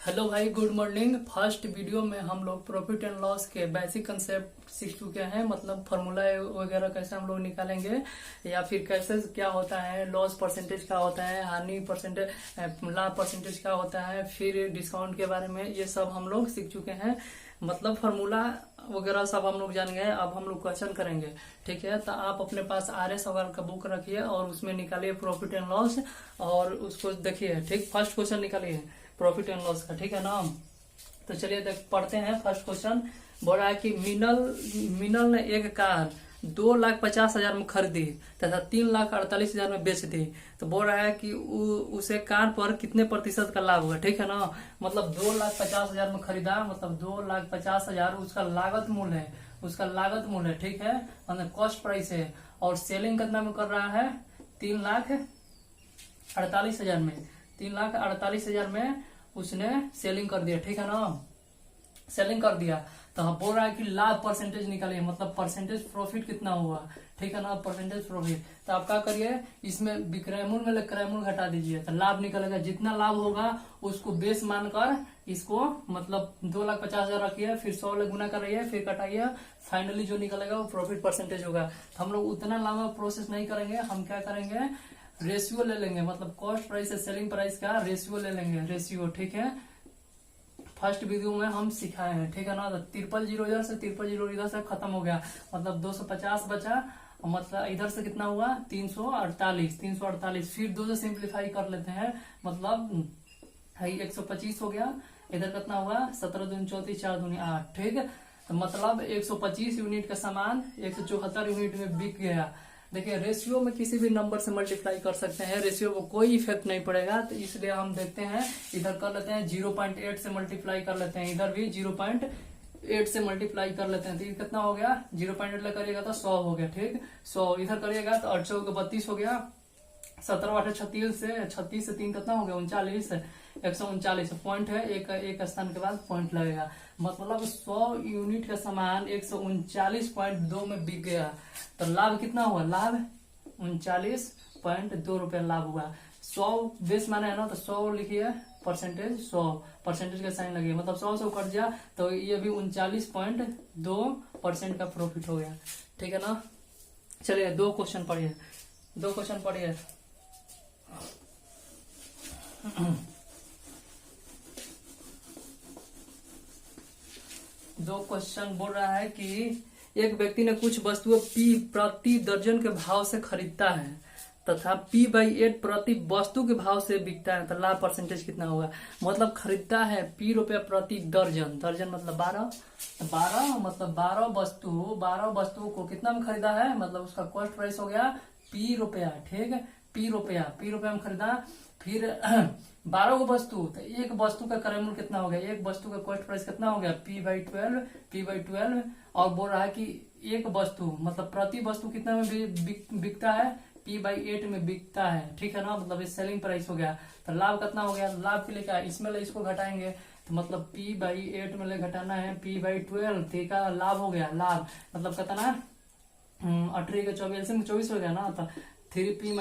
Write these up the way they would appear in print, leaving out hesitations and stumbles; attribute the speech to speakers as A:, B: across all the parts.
A: Hello भाई, good morning. First video में हम लोग प्रॉफिट एंड लॉस के बेसिक कंसेप्ट सीख चुके हैं, मतलब फार्मूला वगैरह कैसे हम लोग निकालेंगे या फिर कैसे क्या होता है, लॉस परसेंटेज क्या होता है, हानि परसेंटेज, लाभ परसेंटेज क्या होता है, फिर डिस्काउंट के बारे में ये सब हम लोग सीख चुके हैं। मतलब फार्मूला वगैरह सब हम लोग जान गए। अब हम लोग क्वेश्चन करेंगे, ठीक है। तो आप अपने पास RS सवाल का बुक रखिए और उसमें निकालिए प्रॉफिट एंड लॉस और उसको देखिए, ठीक। फर्स्ट क्वेश्चन निकालिए प्रॉफिट एंड लॉस का, ठीक है ना। तो चलिए पढ़ते हैं। फर्स्ट क्वेश्चन बोल रहा है कि मिनल ने एक कार 2,50,000 में खरीदी तथा 3,48,000 में बेच दी। तो बोल रहा है कि उसे कार पर कितने प्रतिशत का लाभ हुआ, ठीक है ना। मतलब 2,50,000 में खरीदा, मतलब 2,50,000 उसका लागत मूल्य है, उसका लागत मूल्य है, ठीक है, मतलब कॉस्ट प्राइस है। और सेलिंग कितना में कर रहा है, 3,48,000 में, 3,48,000 में उसने सेलिंग कर दिया, ठीक है ना, सेलिंग कर दिया। तो हम बोल रहा है कि लाभ परसेंटेज निकालिए, मतलब परसेंटेज प्रॉफिट कितना हुआ, ठीक है ना, परसेंटेज प्रॉफिट। तो आप क्या करिए, इसमें विक्रय मूल्य में क्रय मूल्य घटा दीजिए, तो लाभ निकलेगा। जितना लाभ होगा उसको बेस मानकर इसको मतलब 2,50,000 रखिए, फिर 100 ले गुना करिए, फिर कटाइए, फाइनली जो निकलेगा वो प्रॉफिट परसेंटेज होगा। तो हम लोग उतना लंबा प्रोसेस नहीं करेंगे, हम क्या करेंगे, रेशियो ले लेंगे, मतलब कॉस्ट प्राइस से सेलिंग प्राइस का रेशियो ले लेंगे, रेशियो, ठीक है। फर्स्ट वीडियो में हम सिखाए हैं, ठीक है ना। तो 53,0 इधर से 53,0 इधर से खत्म हो गया, मतलब 250 बचा, मतलब इधर से कितना हुआ 348, फिर 2 से सिंप्लीफाई कर लेते हैं, मतलब 125 हो गया। इधर कितना हुआ 17 दूनी 34, 4 दूनी 8, ठीक है। तो मतलब 125 यूनिट का सामान 174 यूनिट में बिक गया। देखिए रेशियो में किसी भी नंबर से मल्टीप्लाई कर सकते हैं, रेशियो को कोई इफेक्ट नहीं पड़ेगा। तो इसलिए हम देखते हैं, इधर कर लेते हैं 0.8 से मल्टीप्लाई कर लेते हैं, इधर भी 0.8 से मल्टीप्लाई कर लेते हैं। तो ये कितना हो गया, 0.8 करिएगा तो 100 हो गया, ठीक, 100। इधर करिएगा तो 8 को 32 हो गया, 17 8 36 से 3 कितना हो गया 39, 139 पॉइंट है, एक स्थान के बाद पॉइंट लगेगा, मतलब 100 यूनिट का सामान 139.2 में बिक गया। तो लाभ कितना हुआ, लाभ 39.2 रुपया लाभ हुआ। 100 बेस माने है ना, तो 100 लिखिए, परसेंटेज 100, परसेंटेज का साइन लगे, मतलब 100 कट गया, तो ये भी 39.2% का प्रॉफिट हो गया, ठीक है ना। चलिए दो क्वेश्चन पढ़िए। दो क्वेश्चन बोल रहा है कि एक व्यक्ति ने कुछ वस्तुएं P प्रति दर्जन के भाव से खरीदता है तथा P/8 प्रति वस्तु के भाव से बिकता है, तो लाभ परसेंटेज कितना होगा। मतलब खरीदता है P रुपया प्रति दर्जन, दर्जन मतलब 12, मतलब 12 वस्तु को कितना में खरीदा है, मतलब उसका कॉस्ट प्राइस हो गया P रुपया, ठीक है, P रुपया में खरीदा। फिर 12 को वस्तु, तो एक वस्तु का क्रय मूल्य कितना हो गया, एक वस्तु का कॉस्ट प्राइस कितना हो गया P/12। और बोल रहा है कि एक वस्तु मतलब प्रति वस्तु कितना में बिकता है, P/8 में बिकता है, ठीक है ना, मतलब ये सेलिंग प्राइस हो गया। तो लाभ कितना हो गया, लाभ के लिए क्या, इसमें ले इसको घटाएंगे, तो मतलब P/8 में ले घटाना है P/12, तो का लाभ हो गया, लाभ मतलब कितना 18 का 24 हो गया ना, तो 3P -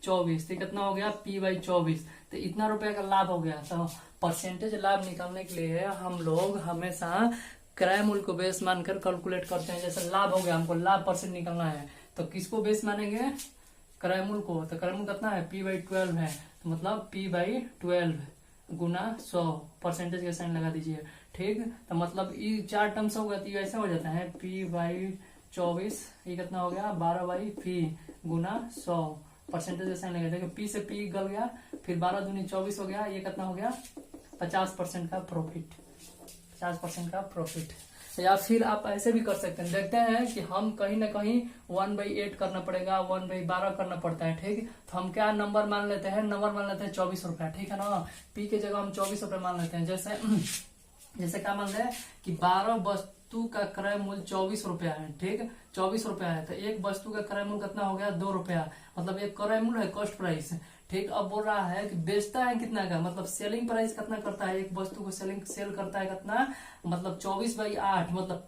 A: 2P/24, तो कितना हो गया P/24, तो इतना रुपया का लाभ हो गया। तो परसेंटेज लाभ निकालने के लिए हम लोग हमेशा क्रय मूल्य को बेस मानकर कैलकुलेट करते हैं। जैसे लाभ हो गया, हमको लाभ परसेंट निकालना है, तो किसको बेस मानेंगे, क्रय मूल्य को। तो क्रय मूल्य कितना है P/12 है, तो मतलब P/12 गुना 100, परसेंटेज का साइन लगा दीजिए, ठीक। तो मतलब ये 4 टर्म्स हो गया, तो ये ऐसे हो जाता है P/24, ये कितना हो गया 12/P गुना 100, परसेंटेज का साइन लगा। देखिए P से P गल गया, फिर 12 दूनी 24 हो गया, ये कितना हो गया 50% का प्रॉफिट, 50% का प्रॉफिट। या फिर आप ऐसे भी कर सकते हैं, देखते हैं कि हम कहीं ना कहीं 1/8 करना पड़ेगा, 1/12 करना पड़ता है, ठीक। तो हम क्या नंबर मान लेते हैं, 24 रुपया, ठीक है ना। P के जगह हम 24 रुपये मान लेते हैं। जैसे क्या मान रहे कि 12 वस्तु का क्रय मूल्य 24 रुपया है, ठीक, 24 रुपया है, तो एक वस्तु का क्रय मूल्य कितना हो गया 2 रुपया, मतलब एक क्रय मूल्य है, कॉस्ट प्राइस, ठीक। अब बोल रहा है कि बेचता है कितना का, मतलब सेलिंग प्राइस कितना करता है, एक वस्तु को सेल करता है कितना, मतलब 24/8, मतलब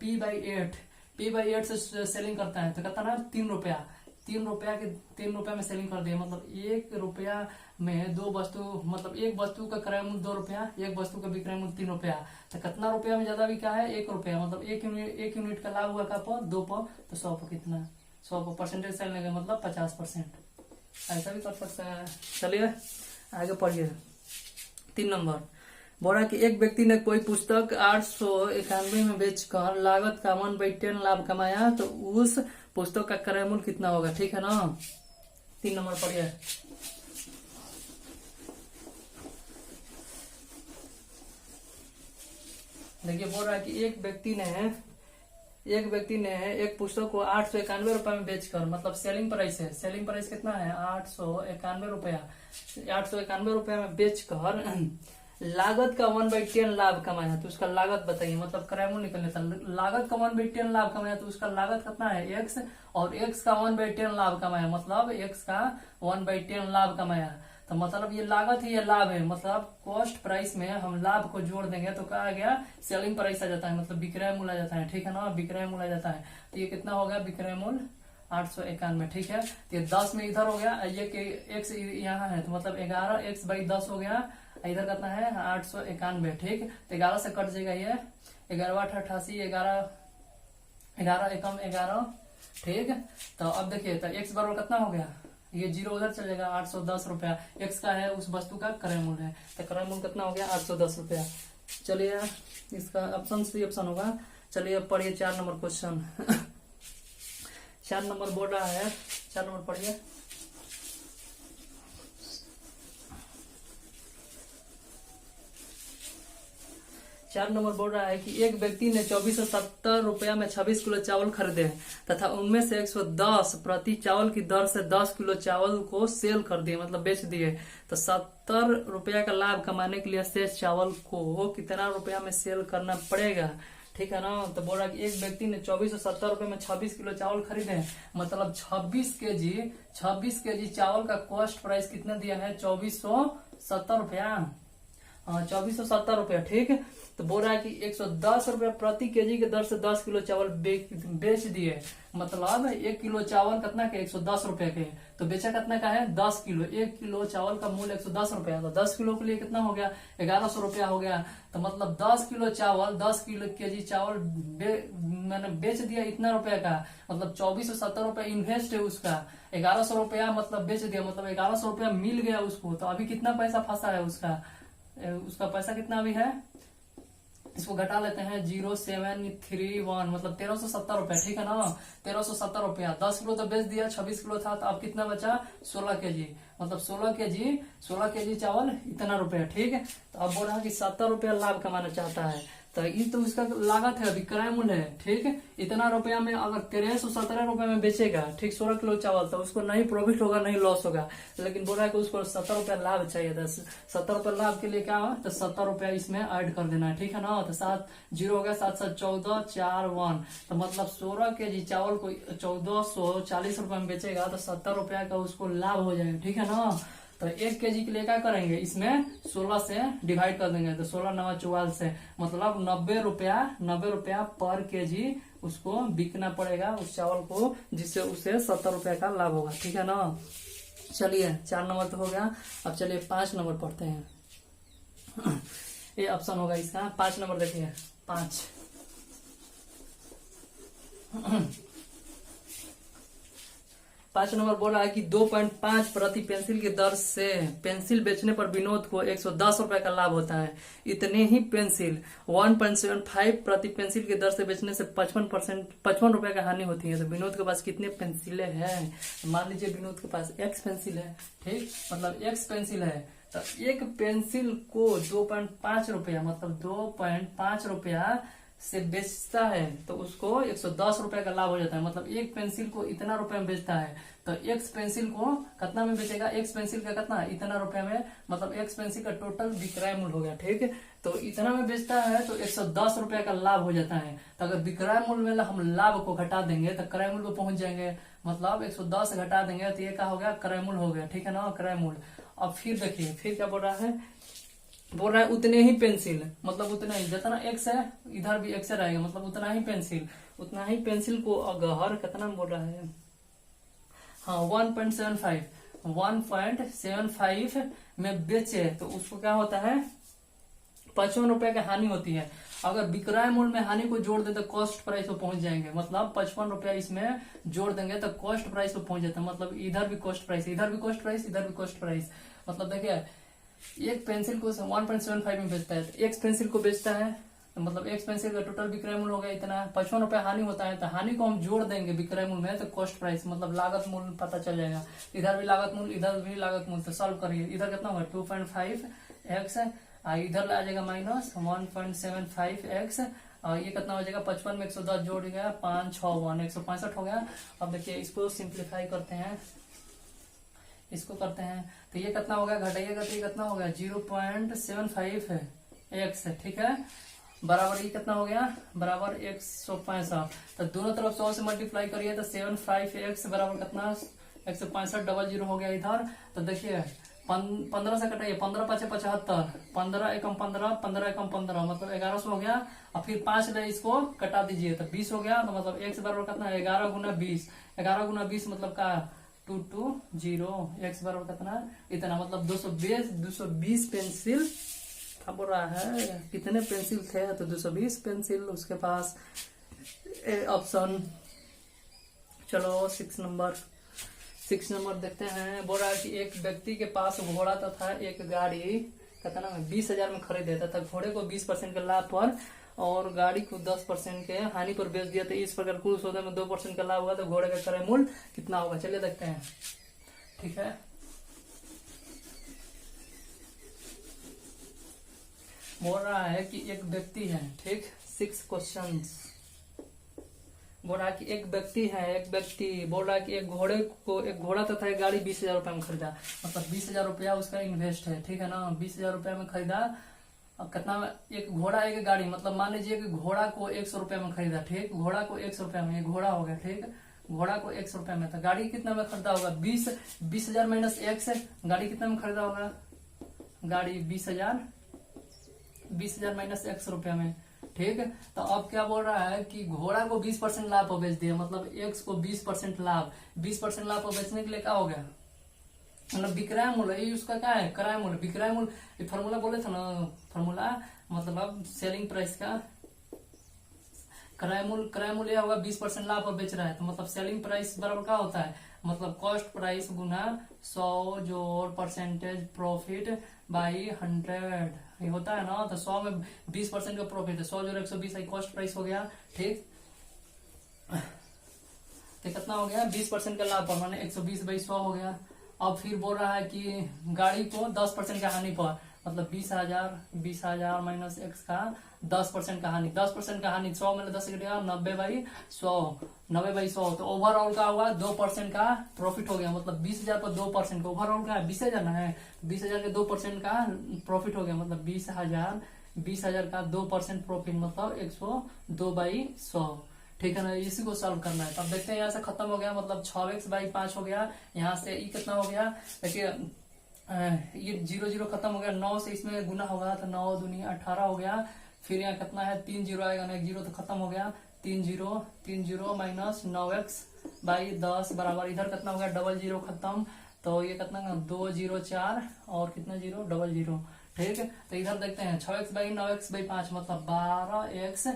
A: P/8 से सेलिंग करता है, तो कितना 3 रुपया, ₹3 में सेलिंग कर दिए, मतलब ₹1 में दो वस्तु, मतलब एक वस्तु का क्रय मूल्य ₹2, एक वस्तु का विक्रय मूल्य ₹3। तो कितना रुपया में ज्यादा बिका है? ₹1, मतलब एक यूनिट का लाभ हुआ का पर 2 पर, तो 100 पर कितना? 100 पर परसेंटेज साइन लगे, मतलब 50%। ऐसा भी कर सकते हैं। चलिए आगे पढ़िए। 3 नंबर बोला कि एक व्यक्ति ने कोई पुस्तक 891 में बेचकर लागत का 1/10 लाभ कमाया, तो उस पुस्तक का क्रय मूल्य कितना होगा? ठीक है ना। 3 नंबर पढ़िए। देखिए बोल रहा है कि एक व्यक्ति ने एक पुस्तक को 891 रुपए में बेचकर, मतलब सेलिंग प्राइस है, सेलिंग प्राइस कितना है? 891 रुपया में बेचकर लागत का 1/10 लाभ कमाया, तो उसका लागत बताइए, मतलब क्रय मूल्य निकल लेता। लागत का 1/10 लाभ कमाया, तो उसका लागत कितना है? x, और x का 1/10 लाभ कमाया, मतलब x का 1/10 लाभ कमाया। तो मतलब ये लागत ही ये लाभ है, मतलब कॉस्ट प्राइस में हम लाभ को जोड़ देंगे तो क्या आ गया? सेलिंग प्राइस आ जाता है, मतलब विक्रय मूल्य आ जाता है। ठीक है ना, विक्रय मूल्य आ जाता है। तो ये कितना हो गया? विक्रय मूल्य 891। ठीक है, तो ये 10 में इधर हो गया, ये x यहाँ है, तो मतलब 11x/10 हो गया। इधर कितना है? 891। ठीक, तो 11 से कट जाएगा ये, 11×8 = 88, 11 एकम 11। ठीक, तो अब देखिए, तो x बराबर कितना हो गया? ये 0 उधर चल जाएगा, 810 रुपया x का है, उस वस्तु का क्रय मूल्य है, तो क्रय मूल्य कितना हो गया? 810 रुपया। चलिए इसका ऑप्शन सी ऑप्शन होगा। चलिए अब पढ़िए 4 नंबर क्वेश्चन। 4 नंबर बोल रहा है, 4 नंबर पढ़िए। 4 नंबर बोल रहा है कि एक व्यक्ति ने 2470 रुपया में 26 किलो चावल खरीदे तथा उनमें से 110 प्रति चावल की दर से 10 किलो चावल को सेल कर दिए, मतलब बेच दिए। तो 70 रुपया का लाभ कमाने के लिए शेष चावल को कितना रुपया में सेल करना पड़ेगा? ठीक है ना। तो बोल रहा है कि एक व्यक्ति ने 2470 रुपए में 26 किलो चावल खरीदे, मतलब 26 केजी चावल का कॉस्ट प्राइस कितना दिया है? 2470 रुपया। 2470 रुपया। ठीक, तो बोल रहा है कि 110 रुपया प्रति केजी के दर से 10 किलो चावल बेच दिए, मतलब 1 किलो चावल कितना के? 110 रुपए के। तो बेचा कितना का है? 10 किलो। 1 किलो चावल का मूल्य 110 रुपया, तो 10 किलो के लिए कितना हो गया? 1100 रुपया हो गया। तो मतलब 10 किलो केजी चावल मैंने बेच दिया इतना रुपया का, मतलब 2470 रुपया इन्वेस्ट है उसका, 1100 रुपया मतलब बेच दिया, मतलब 1100 रुपया मिल गया उसको। तो अभी कितना पैसा फंसा है उसका पैसा कितना अभी है? इसको घटा लेते हैं, 0731, मतलब 1370 रुपया। ठीक है ना, 1370 रुपया। 10 किलो तो बेच दिया, 26 किलो था, तो अब कितना बचा? 16 केजी, मतलब 16 केजी चावल इतना रुपया। ठीक है, तो अब बोल रहा है कि 70 रुपया लाभ कमाना चाहता है, तो ये तो उसका लागत है, अभी क्रय मूल्य है। ठीक है, इतना रुपया में अगर 1317 रुपया में बेचेगा, ठीक, 16 किलो चावल, तो उसको नहीं प्रॉफिट होगा, नहीं लॉस होगा। लेकिन बोल रहा है कि उसको 70 रुपया लाभ चाहिए था। 70 रुपया लाभ के लिए क्या हो? तो 70 रुपया इसमें ऐड कर देना है। ठीक है ना, तो 7 0 हो गया, 7 7 14 4 1, तो मतलब 16 केजी चावल को 1440 रुपया में बेचेगा, तो 70 रुपया का उसको लाभ हो जाएगा। ठीक है ना, तो 1 केजी के लिए क्या करेंगे? इसमें 16 से डिवाइड कर देंगे, तो 16 9 44 से, मतलब 90 रुपया पर केजी उसको बिकना पड़ेगा उस चावल को, जिससे उसे 70 रुपया का लाभ होगा। ठीक है ना। चलिए 4 नंबर तो हो गया। अब चलिए 5 नंबर पढ़ते हैं। ये ऑप्शन होगा इसका। 5 नंबर देखिए, 5 नंबर बोल रहा है कि 2.5 प्रति पेंसिल की दर से पेंसिल बेचने पर विनोद को 110 रुपए का लाभ होता है। इतने ही पेंसिल 1.75 प्रति पेंसिल की दर से बेचने से 55 रुपए का हानि होती है। तो विनोद के पास कितने पेंसिलें हैं? मान लीजिए विनोद के पास x पेंसिल है, ठीक, मतलब x पेंसिल है, तो एक पेंसिल को 2.5 रुपया, मतलब 2.5 रुपया से बेचता है, तो उसको 110 रुपए का लाभ हो जाता है। मतलब एक पेंसिल को इतना रुपए में बेचता है, तो एक्स पेंसिल को कितना में बेचेगा? एक्स पेंसिल का कितना? इतना रुपए में, मतलब एक्स पेंसिल का टोटल विक्रय मूल्य हो गया। ठीक है, तो इतना में बेचता है तो 110 रुपए का लाभ हो जाता है। तो अगर विक्रय मूल्य में हम लाभ को घटा देंगे तो क्रय मूल्य को पहुंच जाएंगे, मतलब 110 घटा देंगे तो ये क्या हो गया? क्रय मूल्य हो गया। ठीक है ना, क्रय मूल्य। अब फिर देखिए, फिर क्या बोल रहा है? बोल रहा है उतने ही पेंसिल, मतलब उतना ही, जितना एक्स है इधर भी एक्स रहेगा, मतलब उतना ही पेंसिल को अगर कितना बोल रहा है? हाँ 1.75 में बेचे तो उसको क्या होता है 55 रुपए की हानि होती है। अगर विक्रय मूल्य में हानि को जोड़ दे तो कॉस्ट प्राइस पे पहुंच जाएंगे, मतलब 55 रुपया इसमें जोड़ देंगे तो कॉस्ट प्राइस पे पहुंच जाता है। मतलब इधर भी कॉस्ट प्राइस, इधर भी कॉस्ट प्राइस, इधर भी कॉस्ट प्राइस। मतलब देखिए एक पेंसिल को 1.75 में बेचता है तो एक पेंसिल को बेचता है तो मतलब एक पेंसिल का टोटल विक्रय मूल्य हो गया इतना, 55 रुपया हानि होता है तो हानि को हम जोड़ देंगे विक्रय मूल्य में तो कॉस्ट प्राइस मतलब लागत मूल्य पता चल जाएगा। इधर भी लागत मूल्य, इधर भी लागत मूल्य, तो सॉल्व करिए। इधर कितना होगा 2.5x, इधर आ जाएगा माइनस 1.75x, और ये कितना हो जाएगा 55 में 110 जोड़ गया 5 6 1 165 हो गया। अब देखिए इसको सिंप्लीफाई करते हैं, इसको करते हैं तो ये कितना होगा घटाइएगा तो ये कितना होगा 0.75 है x, ठीक है, बराबर ये कितना हो गया बराबर 165। तो दोनों तरफ 100 से मल्टीप्लाई करिए तो 75x बराबर कितना 165 डबल जीरो हो गया इधर। तो देखिए 15 से कटाइए, 15 5 75, 15 एकम 15, 15 एकम 15 मतलब 1100 हो गया। और फिर 5 ले इसको कटा दीजिए तो 20 हो गया। तो मतलब x बराबर कितना 11 गुना 20, 11 गुना 20 मतलब का 220, x बराबर कितना इतना, मतलब 220 पेंसिल। अब बोल रहा है कितने पेंसिल थे तो 220 पेंसिल उसके पास। ऑप्शन चलो 6 नंबर देखते हैं। बोल रहा है कि एक व्यक्ति के पास घोड़ा तथा एक गाड़ी कितना में 20,000 में खरीदे तथा घोड़े को 20% के लाभ पर और गाड़ी को 10% के हानि पर बेच दिया तो इस प्रकार कुल सौदे में 2% का लाभ हुआ तो घोड़े का क्रय मूल्य कितना होगा, चलिए देखते हैं। ठीक है, बोल रहा है कि एक व्यक्ति है, ठीक 6 क्वेश्चंस। बोल रहा है कि एक व्यक्ति बोल रहा है कि एक घोड़ा तथा एक गाड़ी 20,000 रुपए में खरीदा, मतलब 20,000 रुपया उसका इन्वेस्ट है, ठीक है ना, 20,000 रुपया में खरीदा। अब कितना एक घोड़ा एक गाड़ी, मतलब मान लीजिए कि घोड़ा को 100 रुपया में खरीदा, ठीक, घोड़ा को 100 रुपया में, घोड़ा हो गया, ठीक, घोड़ा को 100 रुपया में, तो गाड़ी कितना में खरीदा होगा 20,000 माइनस 1 से गाड़ी कितना में खरीदा होगा, गाड़ी 20,000 माइनस 100 रुपया में, ठीक। तो अब क्या बोल रहा है कि घोड़ा को 20% लाभ पर बेच दिया, मतलब x को 20% लाभ पर बेचने के लिए क्या हो गया, मतलब विक्रय मूल्य, ये उसका क्या है क्रय मूल्य, विक्रय मूल्य, ये फॉर्मूला बोले थे ना, फॉर्मूला मतलब सेलिंग प्राइस का क्रय मूल्य होगा 20% लाभ पर बेच रहा है तो मतलब सेलिंग प्राइस बराबर क्या होता है, मतलब कॉस्ट प्राइस गुना 100 जोड़ परसेंटेज प्रॉफिट बाई 100, ये होता है ना। तो 100 में 20% का प्रॉफिट है, 100 जोड़ 120 कॉस्ट प्राइस हो गया, ठीक। तो कितना हो गया 20% का लाभ पर माने 120/100 हो गया। अब फिर बोल रहा है कि गाड़ी को 10% का हानि पर, मतलब 20,000 माइनस x का 10% का हानि, 10% का हानि 100 में 10 गया 90/100 तो ओवरऑल का हुआ 2% का प्रॉफिट हो गया, मतलब 20,000 पर 2% का ओवरऑल का 20,000 ना है, 20,000 के 2% का प्रॉफिट हो गया, मतलब 20,000 का 2% प्रॉफिट मतलब 102/100, ठीक है ना। इसी को सॉल्व करना है। तब देखते हैं यहाँ से खत्म हो गया, मतलब 6x/5 हो गया, यहाँ से ये कितना हो गया, देखिए ये 0 खत्म हो गया, 9 से इसमें गुना होगा तो 9 दूनी 18 हो गया। फिर यहाँ कितना है 3 0 आएगा ना, 1 0 तो खत्म हो गया, 3 0 माइनस 9x/10 बराबर इधर कितना हो गया 00 खत्म, तो ये कितना 2 0 4 और कितना 0 00, ठीक। तो इधर देखते हैं 6x/9x/5 मतलब 12x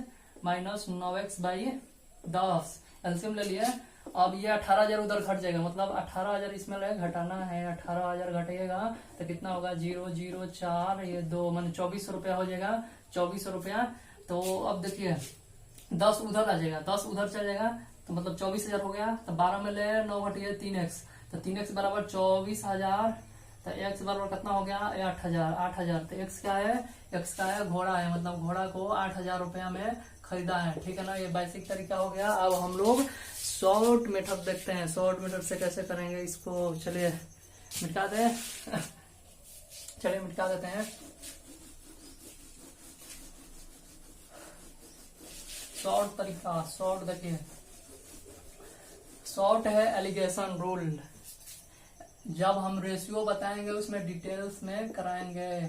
A: माइनस 9x/10 एलसीएम ले लिया। अब ये 18,000 उधर घट जाएगा, मतलब 18,000 इसमें ले घटाना है, 18,000 घटेगा तो कितना होगा 0 0 4 ये 2 मान 2400 रुपया हो जाएगा, 2400 रुपया। तो अब देखिए 10 उधर आ जाएगा, 10 उधर चल जाएगा तो मतलब 24,000 हो गया। तो 12 में ले 9 घटिए 3x, तो 3x बराबर 24,000, तो x बराबर कितना हो गया 8,000। तो x क्या है, x का है घोड़ा है, मतलब घोड़ा को 8,000 रुपया में खरीदा है, ठीक है ना। ये बेसिक तरीका हो गया। अब हम लोग शॉर्ट मेथड देखते हैं, शॉर्ट मेथड से कैसे करेंगे इसको, चलिए मिटा दे चलिए मिटा देते हैं। शॉर्ट तरीका, शॉर्ट देखिए, शॉर्ट है एलिगेशन रूल। जब हम रेशियो बताएंगे उसमें डिटेल्स में कराएंगे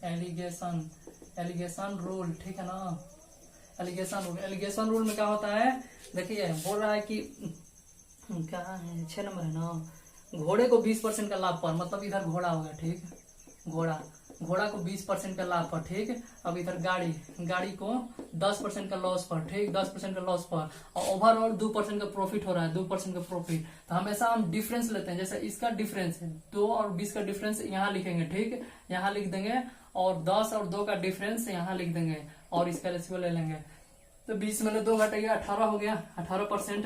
A: एलिगेशन रूल, ठीक है ना। एलिगेशन रूल में क्या होता है, देखिए बोल रहा है कि क्या है 6 नंबर है ना। घोड़े को 20% का लाभ पर, मतलब इधर घोड़ा हो गया, ठीक, घोड़ा, घोड़ा को 20% का लाभ पर, ठीक। अब इधर गाड़ी, गाड़ी को 10% का लॉस पर, ठीक, 10% का लॉस पर, और ओवरऑल 2% का प्रॉफिट हो रहा है, 2% का प्रॉफिट। तो हमेशा हम डिफरेंस लेते हैं, जैसे इसका डिफरेंस है 2 और 20 का डिफरेंस यहाँ लिखेंगे, ठीक, यहाँ लिख देंगे, और 10 और 2 का डिफरेंस यहाँ लिख देंगे, और इसका रेशियो ले लेंगे। तो 20 में 2 घटेगा 18 हो गया, 18%।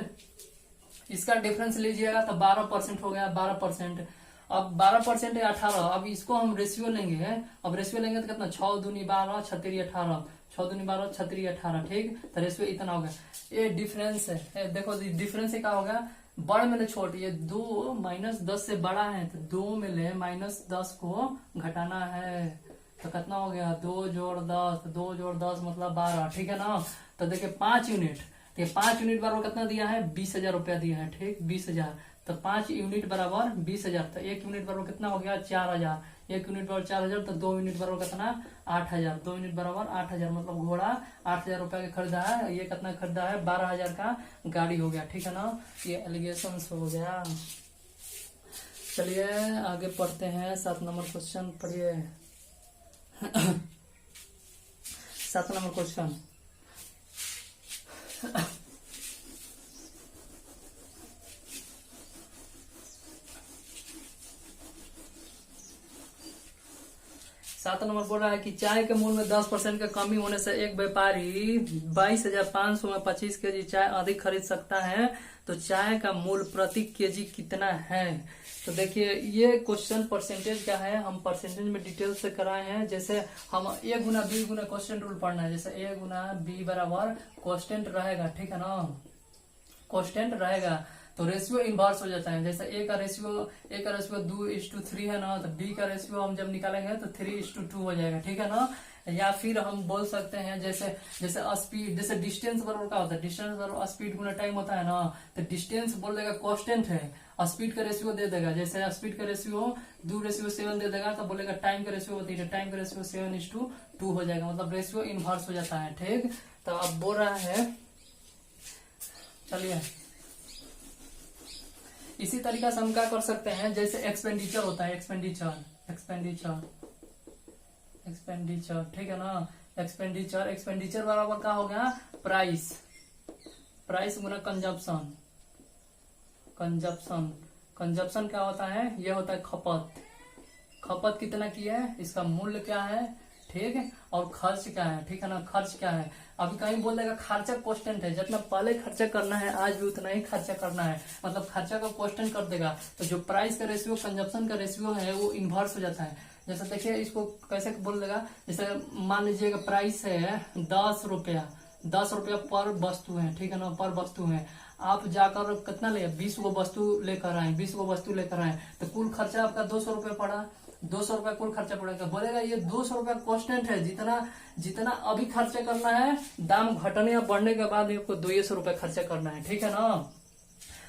A: इसका डिफरेंस लीजिएगा तो 12% हो गया, 12%। अब 12% है 18, अब इसको हम रेशियो लेंगे, अब रेशियो लेंगे तो कितना, 6 दूनी 12 छतरी 18, 6 दूनी 12 छतरी 18, ठीक। तो रेशियो इतना हो गया। ये डिफरेंस है, देखो डिफरेंस क्या होगा, बड़ में ले छोट, ये 2 माइनस 10 से बड़ा है, तो 2 में ले माइनस 10 को घटाना है, तो कितना हो गया, 2 जोड़ 10, 2 जोड़ 10 मतलब 12, ठीक है ना। तो देखिए 5 यूनिट, ये 5 यूनिट बराबर कितना दिया है, 20,000 रुपया दिया है, ठीक, 20,000। तो 5 यूनिट बराबर 20,000, तो 1 यूनिट बराबर कितना हो गया, 4,000, 1 यूनिट बराबर 4,000, तो 2 यूनिट बराबर कितना, 8,000, 2 यूनिट बराबर 8,000, मतलब घोड़ा 8,000 रुपया का खरीदा है, ये कितना खरीदा है, 12,000 का गाड़ी हो गया, ठीक है ना। ये एलिगेशन हो गया। चलिए आगे पढ़ते हैं, 7 नंबर क्वेश्चन पढ़िए। 7 नंबर क्वेश्चन, सात नंबर बोल रहा है कि चाय के मूल्य में 10% का कमी होने से एक व्यापारी 22,500 में 25 केजी चाय अधिक खरीद सकता है, तो चाय का मूल्य प्रति केजी कितना है। तो देखिए ये क्वेश्चन परसेंटेज का है, हम परसेंटेज में डिटेल से कराए हैं। जैसे हम A Guna B Guna question rule पढ़ना है, जैसे A गुना B बराबर क्वेश्चन रहेगा, ठीक है ना, क्वेश्चन रहेगा, तो रेशियो इनवर्स हो जाता है। जैसे ए का रेशियो 2:3 है ना, तो बी का रेशियो हम जब निकालेंगे तो 3:2 हो जाएगा, ठीक है ना। या फिर हम बोल सकते हैं जैसे स्पीड, जैसे डिस्टेंस बराबर क्या होता है, डिस्टेंस बराबर स्पीड गुना टाइम होता है ना, तो डिस्टेंस बोल देगा कांस्टेंट है, स्पीड का रेशियो दे देगा, जैसे स्पीड का रेशियो 2:7 दे देगा, तो बोलेगा टाइम का रेशियो होती है, टाइम का रेशियो 7:2 हो जाएगा, मतलब रेशियो इनवर्स हो जाता है, ठीक। तो अब बोल रहा है, चलिए इसी तरीका से हम क्या कर सकते हैं, जैसे एक्सपेंडिचर होता है, एक्सपेंडिचर, ठीक है ना। एक्सपेंडिचर बराबर क्या हो गया, प्राइस गुना कंजप्शन क्या होता है, ये होता है खपत कितना की है, इसका मूल्य क्या है, ठीक है, और खर्च क्या है, ठीक है ना, खर्च क्या है। अभी कहीं बोल देगा खर्चा कांस्टेंट है, जितना पहले खर्चा करना है आज भी उतना ही खर्चा करना है, मतलब खर्चा का कांस्टेंट कर देगा, तो जो प्राइस का रेशियो कंजप्शन का रेशियो है वो इन्वर्स हो जाता है। जैसे देखिए इसको कैसे बोल देगा, जैसे मान लीजिएगा प्राइस है 10 रुपया पर वस्तु है, ठीक है ना, पर वस्तु है, आप जाकर कितना ले 20 गो वस्तु लेकर आए, तो कुल खर्चा आपका 200 रुपया पड़ा, 200 रुपया कुल खर्चा पड़ेगा, बोलेगा ये 200 रुपया कांस्टेंट है, जितना अभी खर्चा करना है, दाम घटने या बढ़ने के बाद आपको 200 रुपया खर्चा करना है, ठीक है ना।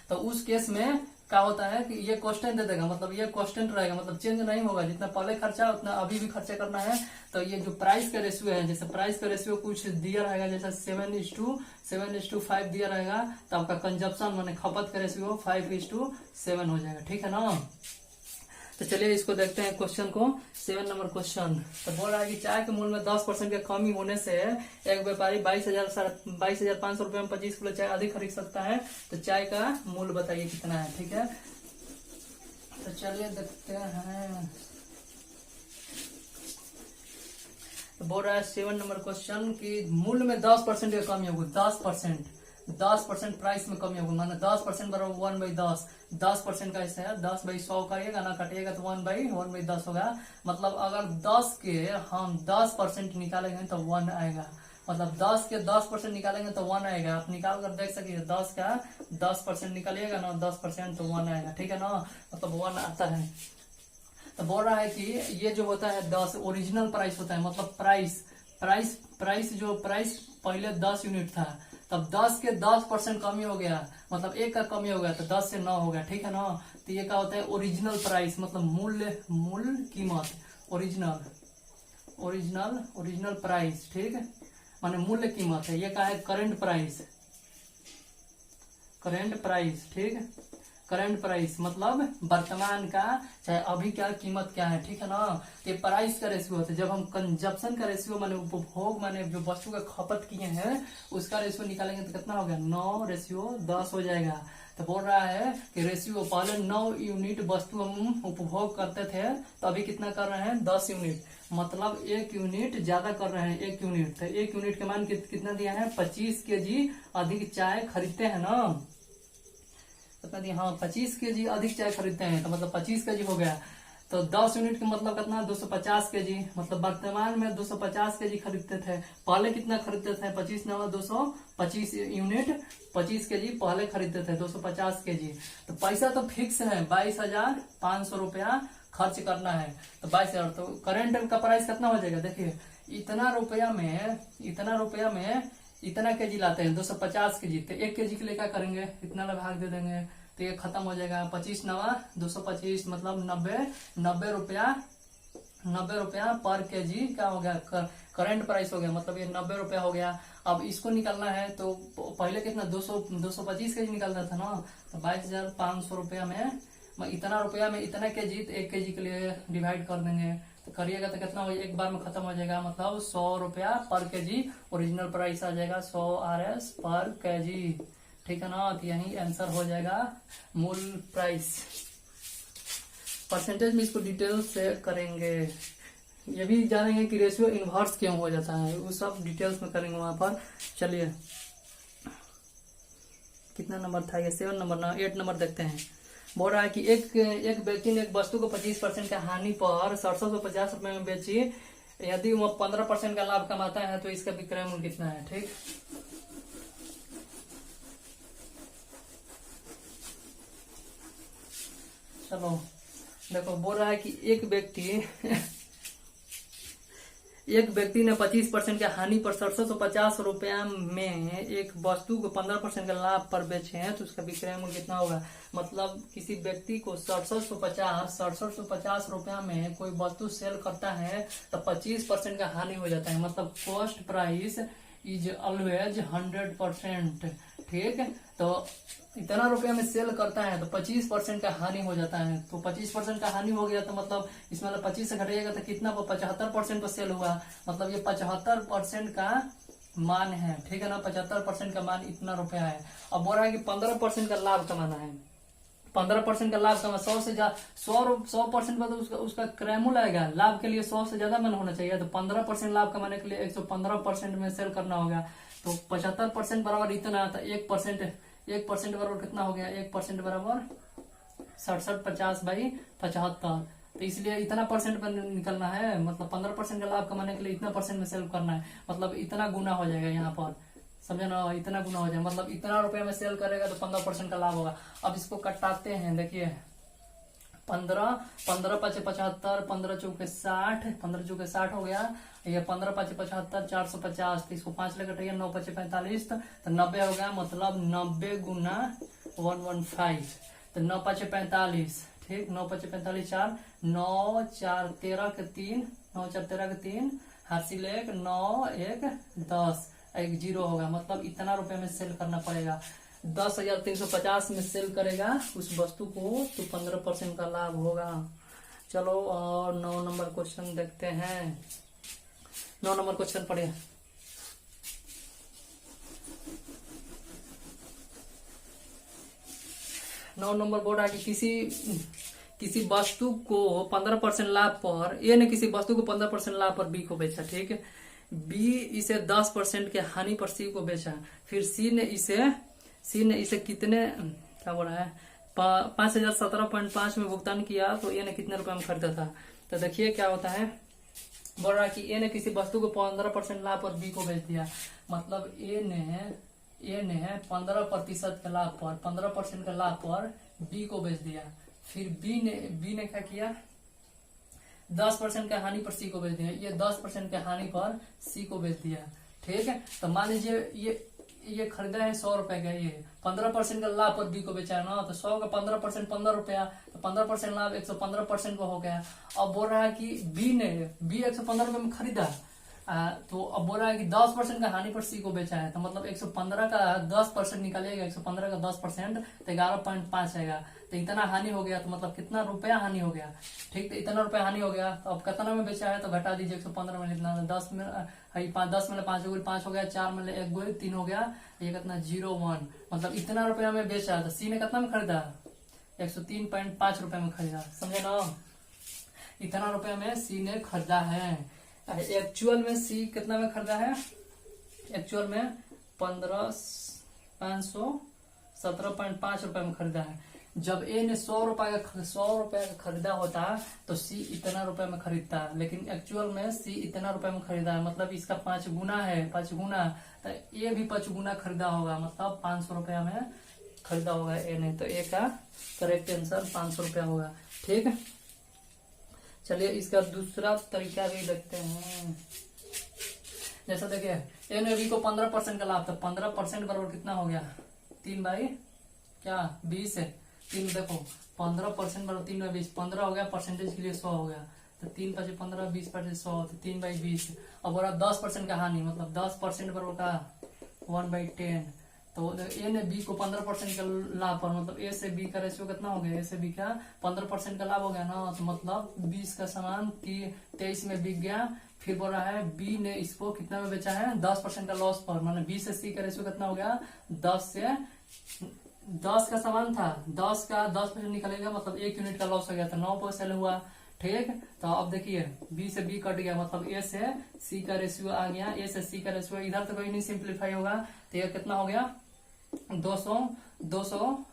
A: तो उस केस में क्या होता है कि ये कांस्टेंट दे देगा, मतलब ये कांस्टेंट रहेगा, मतलब चेंज नहीं होगा, जितना पहले खर्चा उतना अभी भी खर्चा करना है। तो ये जो प्राइस का रेशियो है, जैसे प्राइस का रेशियो कुछ दिया रहेगा, जैसे 7:5 दिया रहेगा, तो आपका कंजप्शन माने खपत का रेशियो 5:7 हो जाएगा, ठीक है ना। तो चलिए इसको देखते हैं क्वेश्चन को, 7 नंबर क्वेश्चन। तो बोल रहा है कि चाय के मूल्य में 10% की कमी होने से एक व्यापारी 22,500 रुपए में 25 किलो चाय अधिक खरीद सकता है, तो चाय का मूल्य बताइए कितना है, ठीक है। तो चलिए देखते हैं, तो बोल रहा है 7 नंबर क्वेश्चन की मूल्य में 10% की कमी होगी, 10% प्राइस में कमी होगी, माना 10% बराबर 1/10, 10% का ऐसे है 10/100 करिएगा ना, कटिएगा तो 1/10 होगा, मतलब अगर 10 के हम 10% निकालेंगे तो 1 आएगा, मतलब 10 के 10% निकालेंगे तो 1 आएगा, आप निकाल कर देख सकिए, 10 का 10% निकालिएगा ना 10% तो 1 आएगा, ठीक है ना, मतलब 1 आता है। तो बोल रहा है कि ये जो होता है 10 ओरिजिनल प्राइस होता है, मतलब प्राइस पहले 10 यूनिट था, तब 10 के 10% कमी हो गया, मतलब 1 का कमी हो गया, तो 10 से 9 हो गया, ठीक है ना। तो ये क्या होता है ओरिजिनल प्राइस, मतलब मूल्य कीमत, ओरिजिनल प्राइस, ठीक है, माने मूल्य कीमत है। ये क्या है करंट करेंट प्राइस, ठीक। करंट प्राइस मतलब वर्तमान का, चाहे अभी क्या कीमत क्या है, ठीक है ना। ये प्राइस का रेशियो होता है। जब हम कंजप्शन का रेशियो माने उपभोग माने जो वस्तु का खपत किए हैं उसका रेशियो निकालेंगे तो कितना हो गया, 9:10 हो जाएगा। तो बोल रहा है कि रेशियो पहले 9 यूनिट वस्तु हम उपभोग करते थे, तो अभी कितना कर रहे हैं, 10 यूनिट, मतलब 1 यूनिट ज्यादा कर रहे हैं, 1 यूनिट। तो 1 यूनिट का मान कितना दिया है, 25 kg अधिक चाय खरीदते हैं ना, कितना दिया, हाँ 25 kg अधिक चाय खरीदते हैं, तो मतलब 25 kg हो गया। तो 10 यूनिट का मतलब कितना, 250 kg, मतलब वर्तमान में 250 kg खरीदते थे। पहले कितना खरीदते थे, 25 नवा 225 यूनिट, 25 kg पहले खरीदते थे, 250 kg। तो पैसा तो फिक्स है, 22,500 रुपया खर्च करना है। तो 22,000, तो करेंट का प्राइस कितना हो जाएगा, देखिए इतना रुपया में इतना केजी लाते हैं, 250 kg, तो 1 kg के लिए क्या करेंगे, इतना भाग दे देंगे, तो ये खत्म हो जाएगा। 25 नवा 225 मतलब 90 रुपया पर केजी क्या हो गया, करंट प्राइस हो गया, मतलब ये 90 रुपया हो गया। अब इसको निकालना है तो पहले कितना 225 केजी निकालना था ना, तो 22,500 रुपया में इतना रुपया में इतना केजी, तो 1 kg के लिए डिवाइड कर देंगे, तो करिएगा तो कितना हो, एक बार में खत्म हो जाएगा, मतलब 100 रुपया पर केजी ओरिजिनल प्राइस आ जाएगा, 100 RS पर केजी, ठीक है ना। तो यही आंसर हो जाएगा मूल प्राइस। परसेंटेज में इसको डिटेल से करेंगे, ये भी जानेंगे कि रेशियो इनवर्स क्यों हो जाता है, वो सब डिटेल्स में करेंगे वहां पर। चलिए कितना नंबर था ये, 7 नंबर ना 8 नंबर देखते हैं। बोल रहा है कि एक व्यक्ति ने एक वस्तु को 25% का हानि पर 750 रुपए में बेची, यदि वो 15% का लाभ कमाता है तो इसका विक्रय मूल्य कितना है, ठीक। चलो देखो, बोल रहा है कि एक व्यक्ति ने 25% का हानि पर 750 रुपया में एक वस्तु को 15% का लाभ पर बेचे हैं, तो उसका विक्रय मूल्य कितना होगा। मतलब किसी व्यक्ति को 750 रुपया में कोई वस्तु सेल करता है तो 25% का हानि हो जाता है, मतलब कॉस्ट प्राइस इज ऑलवेज 100%, ठीक। तो इतना रुपया में सेल करता है तो 25% का हानि हो जाता है, तो 25% का हानि हो गया, तो मतलब इसमें 25 से घटेगा तो कितना पर 75% पर सेल हुआ, मतलब ये 75% का मान है, ठीक है ना। 75% का मान इतना रुपया है। अब बोल रहा है कि 15% का लाभ कमाना है, 15% का लाभ कमा 100 से ज्यादा 100% मतलब उसका क्रैमुल आएगा, लाभ के लिए 100 से ज्यादा मन होना चाहिए, तो 15% लाभ कमाने के लिए 115% में सेल करना होगा, तो 75% बराबर इतना, तो 1% बराबर कितना हो गया, 1% बराबर 67 50/75, तो इसलिए इतना परसेंट पर निकलना है, मतलब 15% का लाभ कमाने के लिए इतना परसेंट में सेल करना है, मतलब इतना गुना हो जाएगा यहाँ पर, समझे ना, इतना गुना हो जाएगा, मतलब इतना रुपया में सेल करेगा तो 15% का लाभ होगा। अब इसको कटाते हैं, देखिए 15 5 75, 15 चौके 60, 15 चौके 60 हो गया, ये 15 5 75 450, तो इसको 5 लेकर कटिए, 9 5 45, तो 90 हो गया, मतलब 90 गुना 115, तो 9 5 45, ठीक, 9 5 45 4, 9 4 13 के 3, 9 4 13 के 3, हासिल 1, 9 1 10, एक 0 होगा, मतलब इतना रुपए में सेल करना पड़ेगा। 10,350 में सेल करेगा उस वस्तु को, तो 15% का लाभ होगा। चलो और 9 नंबर क्वेश्चन देखते हैं। 9 नंबर क्वेश्चन पढ़िए। नौ नंबर बोल रहा है कि किसी वस्तु को 15% लाभ पर, ए ने किसी वस्तु को 15% लाभ पर बी को बेचा, ठीक है। बी इसे 10% के हानि पर सी को बेचा, फिर सी ने इसे कितने, क्या बोल रहा है, 5,017.5 में भुगतान किया, तो ए ने कितने रुपए में खरीदा था। तो देखिए क्या होता है, बोल रहा है कि ए ने किसी वस्तु को 15% लाभ पर बी को बेच दिया, मतलब ए ने 15% के लाभ पर 15% के लाभ पर बी को बेच दिया, फिर बी ने क्या किया, 10% के हानि पर सी को बेच दिया, ये 10% के हानि पर सी को बेच दिया, ठीक है। तो मान लीजिए ये खरीदा है 100 रुपए का, ये 15% का लाभ पर बी को बेचा है ना, तो 100 का 15% 15 रुपया, तो 15% लाभ 115% को हो गया। अब बोल रहा है कि बी 115 रुपए में खरीदा, तो अब बोल रहा है कि 10% का हानि पर सी को बेचा है, तो मतलब 115 का 10% निकालिएगा, 115 का 10% तो 11.5 आएगा। तो इतना हानि हो गया, तो मतलब कितना रुपया हानि हो गया। ठीक, तो इतना रुपया हानि हो गया, तो अब कितना में बेचा है तो घटा दीजिए। 115 में इतना 10 में 10 में 5 हो गया, 4 में 1 गोल 3 हो गया, ये कितना 0.1, मतलब इतना रुपया में बेचा। तो सी ने कितना में खरीदा, 103.5 रुपए में खरीदा, समझे ना। इतना रुपया में सी ने खरीदा है। एक्चुअल में सी कितना में खरीदा है, एक्चुअल में 517.5 रुपए में खरीदा है। जब ए ने 100 रुपए का खरीदा होता तो सी इतना रुपए में खरीदता, लेकिन एक्चुअल में सी इतना रुपए में खरीदा है, मतलब इसका 5 गुना है, 5 गुना, तो ए भी 5 गुना खरीदा होगा, मतलब 500 रुपया में खरीदा होगा ए ने। तो ए का करेक्ट आंसर 500 रुपया होगा। ठीक है, चलिए इसका दूसरा तरीका भी देखते हैं। जैसा देखिए ए ने बी को 15% का लाभ, तो 15% बराबर कितना हो गया, 3/20 है। 3 देखो 15% बराबर 3/20, 15 हो गया, परसेंटेज के लिए 100 हो गया, तो 3 5 15, 20 5 100, तो 3/20। अब बोला 10% का हानि, मतलब 10% बराबर का 1/10। तो ए ने बी को 15% का लाभ पर, मतलब ए से बी का रेशियो कितना हो गया, ए से बी का 15% का लाभ हो गया ना, तो मतलब 20 का सामान 23 में बिक गया। फिर बोल रहा है बी ने इसको कितना में बेचा है, 10% का लॉस पर, मतलब बी से सी का रेशियो कितना हो गया, 10 का सामान था, 10 का 10% निकलेगा, मतलब 1 यूनिट का लॉस हो गया, तो 9 सेल हुआ। ठीक, तो अब देखिए बी से बी कट गया, मतलब ए से सी का रेशियो आ गया, ए से सी का रेशियो इधर तो कोई नहीं सिंप्लीफाई होगा, तो ये कितना हो गया 200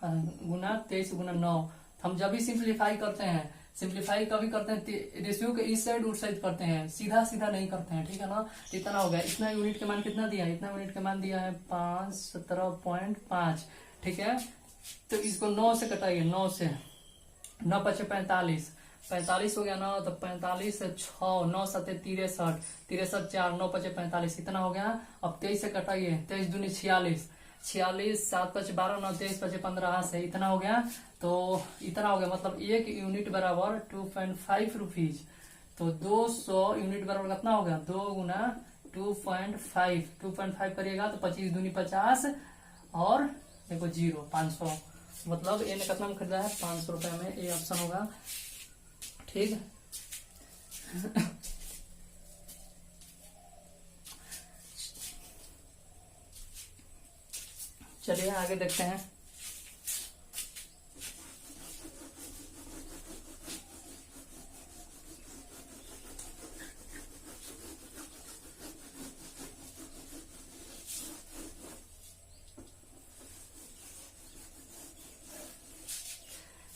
A: गुना 23 गुना 9। हम जब भी सिंप्लीफाई करते हैं, सिंप्लीफाई कभी करते हैं रेशियो के इस साइड उस साइड करते हैं, सीधा सीधा नहीं करते हैं। ठीक है ना, इतना हो गया। इतना यूनिट के मान कितना दिया है, इतना यूनिट के मान दिया है 517.5। ठीक है, तो इसको 9 से कटाइए, 9 से 9 पचे 45 हो गया ना, तो 45 से 6, 9 7 63, 63 4, 9 पचे 45, इतना हो गया। अब 23 से कटाइए, 23 दूनी 46, 7 पचे 12, 9 23 पचे 15 से इतना हो गया। तो इतना हो गया, मतलब 1 यूनिट बराबर 2.5 रुपीज। तो 200 यूनिट बराबर कितना हो गया, 2 गुना 2.5 करिएगा तो 25 दूनी 50 और देखो 0 500, मतलब ए ने कितना में खरीदा है, 500 रुपए में, ए ऑप्शन होगा। ठीक चलिए आगे देखते हैं।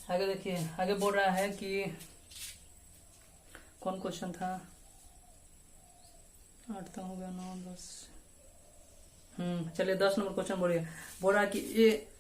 A: आगे देखिए, आगे बोल रहा है कि कौन क्वेश्चन था, 8 तो हो गया, 9 10। चलिए 10 नंबर क्वेश्चन बोल रहा है कि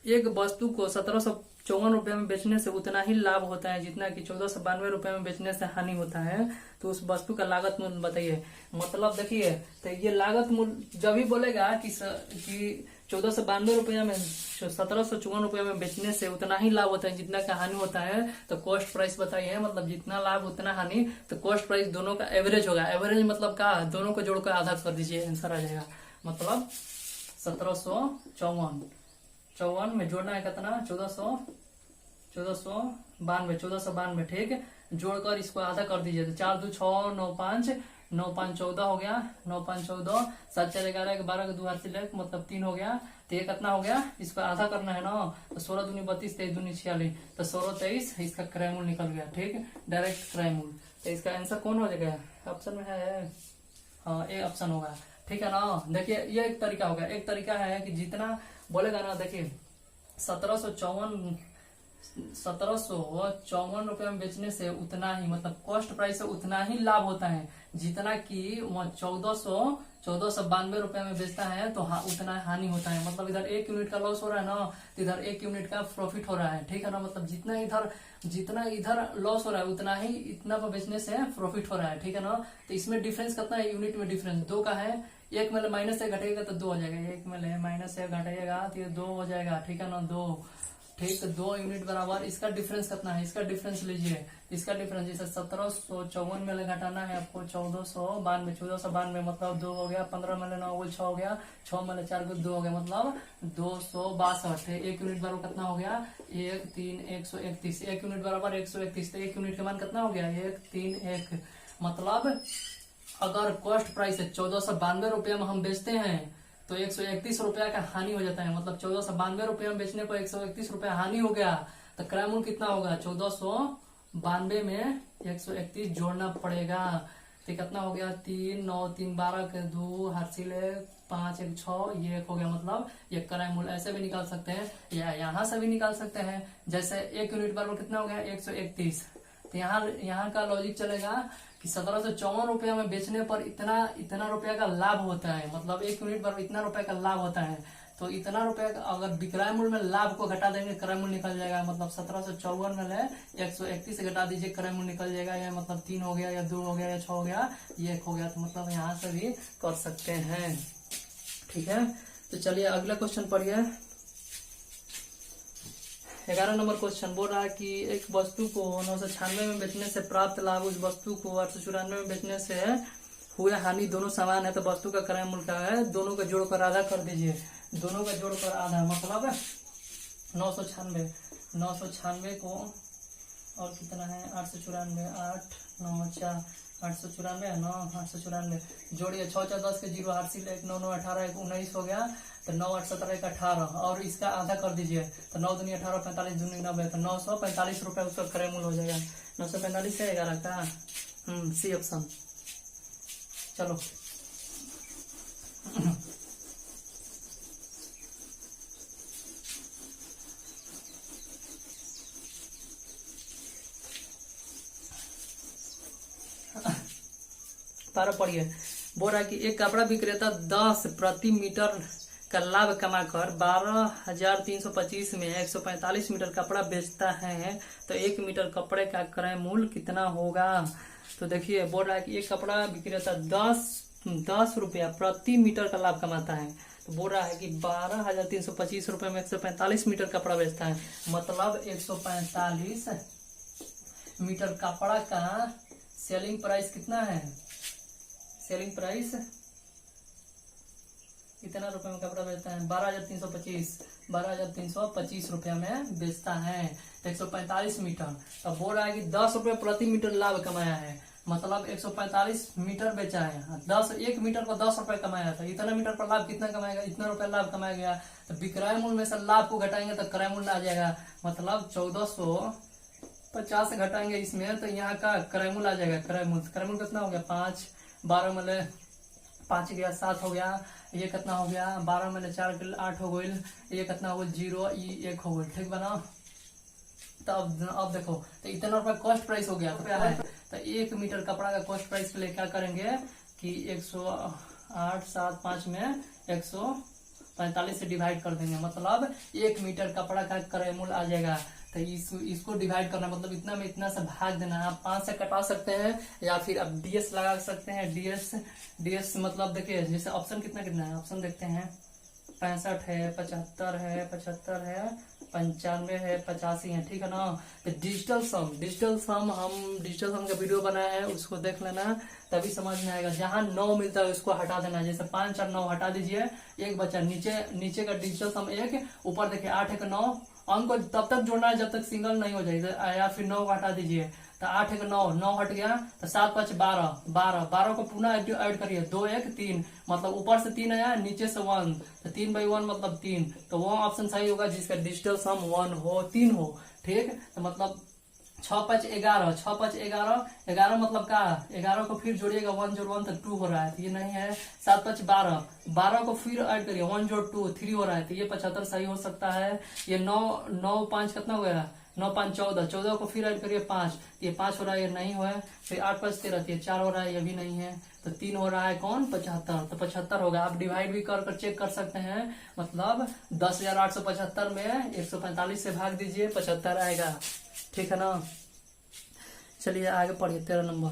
A: एक वस्तु को 1754 रुपए में बेचने से उतना ही लाभ होता है जितना कि 1492 रुपए में बेचने से हानि होता है, तो उस वस्तु का लागत मूल्य बताइए। मतलब देखिए, तो ये लागत मूल्य जब भी बोलेगा कि 1492 रुपया में 1754 रुपया में बेचने से उतना ही लाभ होता है जितना का हानि होता है, तो कॉस्ट प्राइस बताइए। मतलब जितना लाभ उतना हानि, तो कॉस्ट प्राइस दोनों का एवरेज होगा। एवरेज मतलब का, दोनों को जोड़कर आधा कर दीजिए, आंसर आ जाएगा। मतलब 1754 में जोड़ना है कितना, 1492। ठीक है, जोड़कर इसको आधा कर दीजिए, तो 4 2 6 9 5 9 5 14 हो गया, 9 5 14, 7 4 11 12 2 हाथ से ले, मतलब 3 हो गया। तो ये कितना हो गया, इसको आधा करना है ना, तो 16 दूनी 32, 23 दूनी 46, तो 16 23 इसका क्रयमूल निकल गया। ठीक, डायरेक्ट क्रयमूल। तो इसका आंसर कौन हो जाएगा, ऑप्शन में है, हाँ ए ऑप्शन होगा। ठीक है ना, देखिए ये एक तरीका हो गया। एक तरीका है कि जितना बोलेगा ना, देखिए 1754 रुपए में बेचने से उतना ही, मतलब कॉस्ट प्राइस से उतना ही लाभ होता है जितना कि वह 1492 रुपए में बेचता है, तो उतना हानि होता है। मतलब इधर 1 यूनिट का लॉस हो रहा है ना, तो इधर 1 यूनिट का प्रॉफिट हो रहा है। ठीक है ना, मतलब जितना इधर लॉस हो रहा है उतना ही इतना पर बेचने से प्रॉफिट हो रहा है। ठीक है ना, तो इसमें डिफरेंस कितना है, यूनिट में डिफरेंस 2 का है। 1 में माइनस से घटेगा तो 2 हो जाएगा, 1 में माइनस से घटेगा तो ये 2 हो जाएगा। ठीक है ना, 2 ठीक। तो 2 यूनिट बराबर इसका डिफरेंस कितना है, इसका डिफरेंस लीजिए। इसका डिफरेंस जैसे 1754 में घटाना है आपको 1492, 1492 मतलब 2 हो गया, 15 में 9 गुल 6 हो गया, 6 में 4 गुल 2 हो गया, मतलब 262 है। 1 यूनिट बराबर कितना हो गया, 1 3 131। 1 यूनिट बराबर 131, तो 1 यूनिट का मान कितना हो गया, 1 3 1। मतलब अगर कॉस्ट प्राइस है 1492 रुपया में हम बेचते हैं तो 131 रुपया का हानि हो जाता है। मतलब 1492 रुपया में बेचने पर 131 रुपया हानि हो गया, तो क्रय मूल्य कितना होगा, 1492 में 131 जोड़ना पड़ेगा। तो कितना हो गया, 3 9 3 12 के 2 हासिल 5 1 6, ये 1 हो गया। मतलब ये क्रय मूल्य ऐसे भी निकाल सकते हैं या यहाँ से भी निकाल सकते हैं। जैसे 1 यूनिट बराबर कितना हो गया, 131। तो यहाँ का लॉजिक चलेगा कि 1754 रुपया में बेचने पर इतना रुपया का लाभ होता है। मतलब 1 यूनिट पर इतना रुपया का लाभ होता है। तो इतना रुपया का अगर विक्रय मूल्य में लाभ को घटा देंगे क्रय मूल्य निकल जाएगा। मतलब 1754 में 131 से घटा दीजिए, क्रय मूल्य निकल जाएगा। या मतलब 3 हो गया, या 2 हो गया, या 6 हो गया, ये 1 हो गया। तो मतलब यहाँ से भी कर सकते हैं। ठीक है, तो चलिए अगला क्वेश्चन पढ़िए। 11 नंबर क्वेश्चन बोल रहा है कि एक वस्तु को 996 में बेचने से प्राप्त लाभ उस वस्तु को 894 में बेचने से हुए हानि दोनों समान है। तो वस्तु का क्रय मूल्य क्या है, दोनों का जोड़कर आधा कर दीजिए। दोनों का जोड़कर आधा मतलब 996 को और कितना है 894, 8 9 4 894 9 894 जोड़िए 6 4 10 के 0 8 1 9 9 18 1 19 हो गया। तो 9 8 17 1 18 और इसका आधा कर दीजिए। तो 9 दूनी 18 45 दूनी 90, तो 945 रुपए उसका क्रय मूल्य हो जाएगा। 945 है 11 का, सी ऑप्शन। चलो पारा पढ़िए। बोल रहा है कि एक कपड़ा विक्रेता 10 प्रति मीटर का लाभ कमाकर 12,325 में 145 मीटर कपड़ा बेचता है। तो 1 मीटर कपड़े का क्रय मूल्य कितना होगा। तो देखिए बोल रहा है कि एक कपड़ा विक्रेता 10 रुपया प्रति मीटर का लाभ कमाता है। तो बोल रहा है कि 12,325 रुपये में 145 मीटर कपड़ा बेचता है। मतलब 145 मीटर कपड़ा का सेलिंग प्राइस कितना है, सेलिंग प्राइस कितना रुपए में कपड़ा बेचता है, 12,325 रुपया में बेचता है। तो 145 मीटर। तो बोल रहा है कि 10 रुपये प्रति मीटर लाभ कमाया है। मतलब 145 मीटर बेचा है, 1 मीटर पर 10 रुपए कमाया था। इतना मीटर पर लाभ कितना कमाएगा, इतना रुपया लाभ कमाया गया। तो विक्रय मूल्य में से लाभ को घटाएंगे तो क्रय मूल्य आ जाएगा। मतलब 1450 घटाएंगे इसमें, तो यहाँ का क्रय मूल्य आ जाएगा। क्रय मूल्य कितना हो गया, 5 12 में 5 गया 7 हो गया। ये कितना हो गया, 12 में 4 8 हो गई। ये कितना हो गया 0, ये 1 हो गई। ठीक बना। तो अब देखो, तो इतना रुपया कॉस्ट प्राइस हो गया है। तो 1 मीटर कपड़ा का कॉस्ट प्राइस के लिए क्या करेंगे कि 108 7 5 में 145 से डिवाइड कर देंगे। मतलब 1 मीटर कपड़ा का क्रय मूल्य आ जाएगा। तो इसको डिवाइड करना, मतलब इतना में इतना से भाग देना। आप 5 से कटा सकते हैं या फिर आप डीएस लगा सकते हैं। डीएस मतलब देखिए जैसे ऑप्शन कितना है, ऑप्शन देखते हैं। 65 है, 75 है, 95 है, 85 है। ठीक है ना। तो डिजिटल सम हम डिजिटल सम का वीडियो बनाया है, उसको देख लेना, तभी समझ में आएगा। जहां 9 मिलता है उसको हटा देना। जैसे 5 और 9 हटा दीजिए, 1 बचा। नीचे का डिजिटल सम 1, ऊपर देखिए 8 1 9। अंक को तब तक जोड़ना है जब तक सिंगल नहीं हो जाएगा। या फिर 9 हटा दीजिए, तो 8 1 9 हट गया। तो 7 5 12 को पुनः ऐड करिए, 2 1 3। मतलब ऊपर से 3 आया, नीचे से 1, तो 3/1 मतलब 3। तो वो ऑप्शन सही होगा जिसका डिजिटल सम 1 हो, 3 हो। ठीक। तो मतलब 6 5 11, 6 5 11 मतलब क्या, 11 को फिर जोड़िएगा, 1 जोड़ 1 तो 2 हो रहा है, तो ये नहीं है। 7 5 12 को फिर ऐड करिए, 1 जोड़ 2 3 हो रहा है, तो ये 75 सही हो सकता है। ये 9 5 कितना हो गया, 9 5 14 को फिर ऐड करिए 5, ये 5 हो रहा है, ये नहीं हुआ है। फिर 8 5 13, ये 4 हो रहा है, ये भी नहीं है। तो 3 हो रहा है कौन, 75। तो 75 होगा। आप डिवाइड भी कर चेक कर सकते हैं। मतलब 10,875 में 145 से भाग दीजिए, 75 आएगा। ठीक है ना। चलिए आगे पढ़िए। 13 नंबर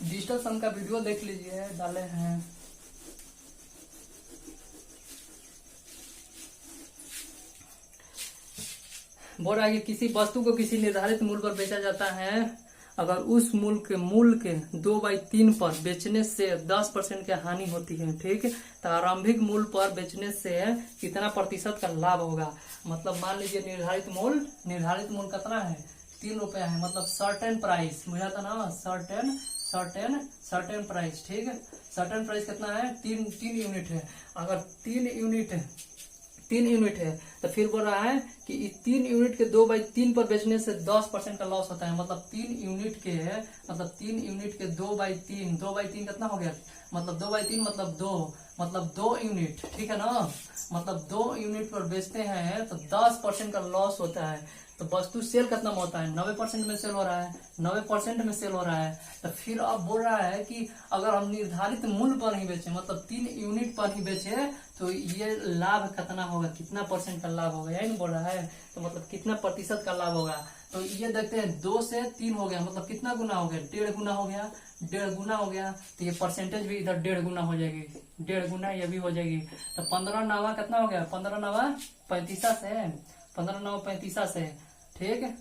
A: डिजिटल सम का वीडियो देख लीजिए, डाले हैं। बोल रहा है कि किसी वस्तु को किसी निर्धारित मूल्य पर बेचा जाता है, अगर उस मूल्य के 2/3 पर बेचने से 10% की हानि होती है, ठीक। तो आरंभिक मूल्य पर बेचने से कितना प्रतिशत का लाभ होगा। मतलब मान लीजिए निर्धारित मूल्य कितना है, 3 रुपया है, मतलब सर्टेन प्राइस, मुझे था ना, सर्टेन प्राइस, ठीक है। सर्टेन प्राइस कितना है, 3 यूनिट है। अगर 3 यूनिट है तो फिर बोल रहा है कि 3 यूनिट के 2/3 पर बेचने से 10% का लॉस होता है। मतलब 3 यूनिट के 2/3 कितना हो गया, मतलब 2/3 मतलब 2 यूनिट, ठीक है ना। मतलब 2 यूनिट पर बेचते हैं तो 10% का लॉस होता है। तो वस्तु सेल कितना में होता है, 90% में सेल हो रहा है, 90% में सेल हो रहा है। तो फिर अब बोल रहा है कि अगर हम निर्धारित मूल्य पर ही बेचे, मतलब 3 यूनिट पर ही बेचे, तो ये लाभ कितना होगा, कितना परसेंट का लाभ होगा, यही नहीं बोल रहा है। तो मतलब कितना प्रतिशत का लाभ होगा। तो ये देखते हैं, 2 से 3 हो गया, मतलब कितना गुना हो गया, 1.5 गुना हो गया, 1.5 गुना हो गया। तो ये परसेंटेज भी इधर 1.5 गुना हो जाएगी, 1.5 गुना ये भी हो जाएगी। तो 15 नवा कितना हो गया, 15 नवा 35 से, ठीक है।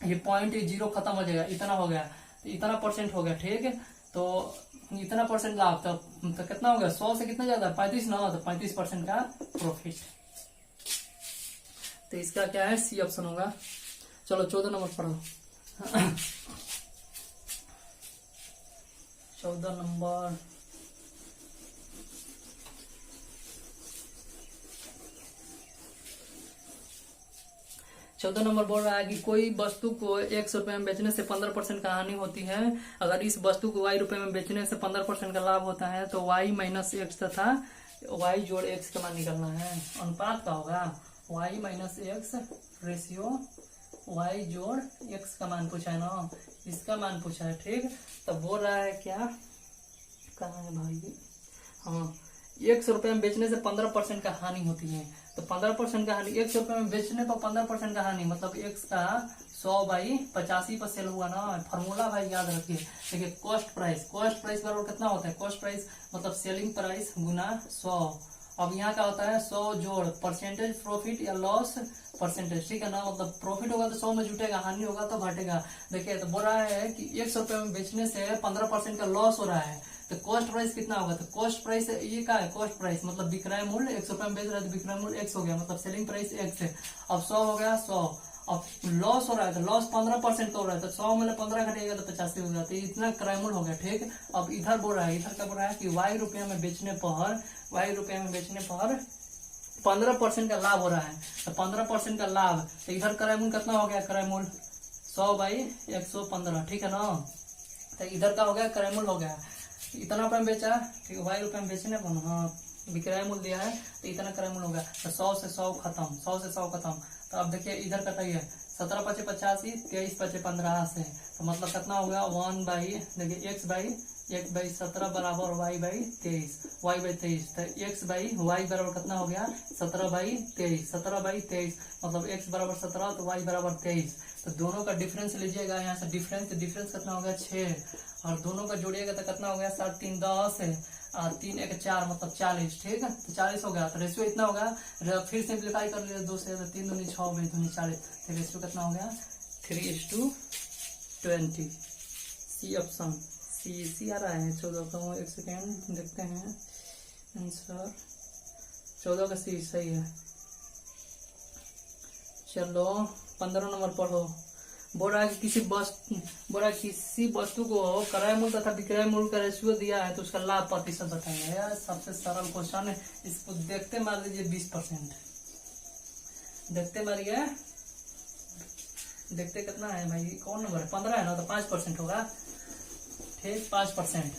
A: ये 0.0 खत्म हो जाएगा, इतना हो गया, तो इतना परसेंट हो गया, ठीक है। तो इतना परसेंट लाभ, तो कितना हो गया, 100 से कितना ज्यादा, 35 ना, तो 35% का प्रॉफिट। तो इसका क्या है, सी ऑप्शन होगा। चलो 14 नंबर पढ़ो। 14 नंबर, बोल रहा है कि कोई वस्तु को 100 रुपए में बेचने से 15% का हानि होती है। अगर इस वस्तु को y रुपए में बेचने से 15% का लाभ होता है तो y माइनस एक्स तथा y जोड़ x का मान निकलना है। अनुपात का होगा y minus x ratio y जोड़ x का मान पूछा है ना, इसका मान पूछा है, ठीक। तो बोल रहा है क्या, कहाँ है भाई, हाँ, 100 रुपए में बेचने से 15% का हानि होती है। तो 15% का हानि, 100 रुपए में बेचने पर 15% का हानि, मतलब x का 100/85 पर सेल हुआ ना। फार्मूला भाई याद रखिए। देखिए कॉस्ट प्राइस बराबर कितना होता है, कॉस्ट प्राइस मतलब सेलिंग प्राइस गुना 100। अब यहाँ क्या होता है, 100 जोड़ परसेंटेज प्रॉफिट या लॉस परसेंटेज, ठीक है ना। मतलब प्रॉफिट होगा तो 100 में जुटेगा, हानि होगा तो घटेगा। देखिए तो बोल रहा है कि 100 रुपए में बेचने से 15% का लॉस हो रहा है, तो कॉस्ट प्राइस कितना होगा, तो कॉस्ट प्राइस ये क्या है, कॉस्ट प्राइस मतलब विक्रय मूल्य, 100 रुपए में बेच रहा है तो विक्रय मूल्य x हो गया, मतलब सेलिंग प्राइस x है। अब 100 हो गया 100। अब लॉस हो रहा है तो लॉस 15% का हो रहा है, तो 100 में 15 घटेगा तो 85 हो गया, तो इतना क्रय मूल्य हो गया, ठीक। अब इधर बोल रहा है, इधर क्या बोल रहा है कि y रुपये में बेचने पर 15% का लाभ हो रहा है। तो 15% का लाभ, तो इधर क्रय मूल्य कितना हो गया, क्रय मूल्य 100/115, ठीक है ना। तो इधर का हो गया, क्रय मूल्य हो गया, इतना रुपये में बेचा, ठीक है, y रुपये में बेचने पर, हाँ, विक्रय मूल्य दिया है तो इतना क्रय मूल्य होगा। तो 100 से 100 खत्म। तो अब देखिए इधर कटाइए, 17 × 5 = 85, 23 × 5 = 15 से, तो मतलब कितना होगा, 1/, देखिए x/17 बराबर y/23, तो x/y बराबर कितना हो गया, 17/23, मतलब x बराबर 17 तो y बराबर 23। तो दोनों का डिफरेंस लीजिएगा, यहाँ से डिफरेंस कितना हो गया, 6, और दोनों का जोड़िएगा तो कितना हो गया, 7 3 10 है, 3 1 4 मतलब 40, ठीक है। तो 40 हो गया, तो रेशियो इतना होगा। फिर सिंप्लीफाई कर लीजिए, 2 से 3 दूनी 6 2 दूनी 40, तो रेशियो कितना हो गया, 3:20। सी ऑप्शन, सी आ रहा है। 14 का, एक सेकेंड देखते हैं आंसर, 14 का सी सही है। चलो 15 नंबर पढ़ो। बोल रहा है कि किसी वस्तु को क्रय मूल्य तथा विक्रय मूल्य का रेशियो दिया है तो उसका लाभ प्रतिशत बताइए। यार सबसे सरल क्वेश्चन है, इसको देखते मार लीजिए 20%, देखते मारिए, देखते कितना है भाई, कौन नंबर है, 15 है ना, तो 5% होगा, ठीक, 5%।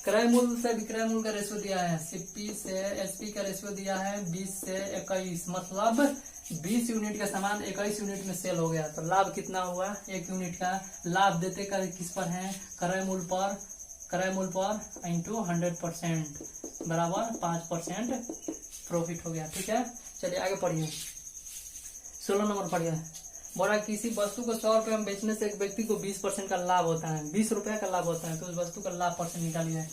A: क्रय मूल्य से विक्रय मूल्य का रेशियो दिया है, सीपी से एसपी का रेशियो दिया है 20 से 21, मतलब 20 यूनिट का सामान 21 यूनिट में सेल हो गया, तो लाभ कितना हुआ, 1 यूनिट का लाभ देते का किस पर है, क्रय मूल्य पर इंटू 100% बराबर 5% प्रॉफिट हो गया, ठीक है। चलिए आगे पढ़िए, 16 नंबर पढ़िए। बोला किसी वस्तु को 100 रुपए में बेचने से एक व्यक्ति को 20% का लाभ होता है, 20 रुपए का लाभ होता है, तो उस वस्तु का लाभ परसेंट निकालिए।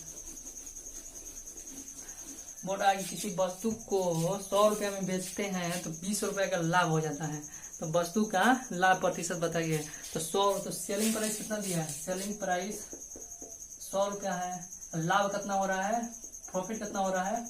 A: बोल रहा है कि किसी वस्तु को 100 रुपया में बेचते हैं तो 20 रुपया का लाभ हो जाता है। तो वस्तु का लाभ प्रतिशत बताइए। तो 100, तो सेलिंग प्राइस कितना दिया है? सेलिंग प्राइस 100 रुपया है। लाभ कितना हो रहा है? प्रॉफिट कितना हो रहा है?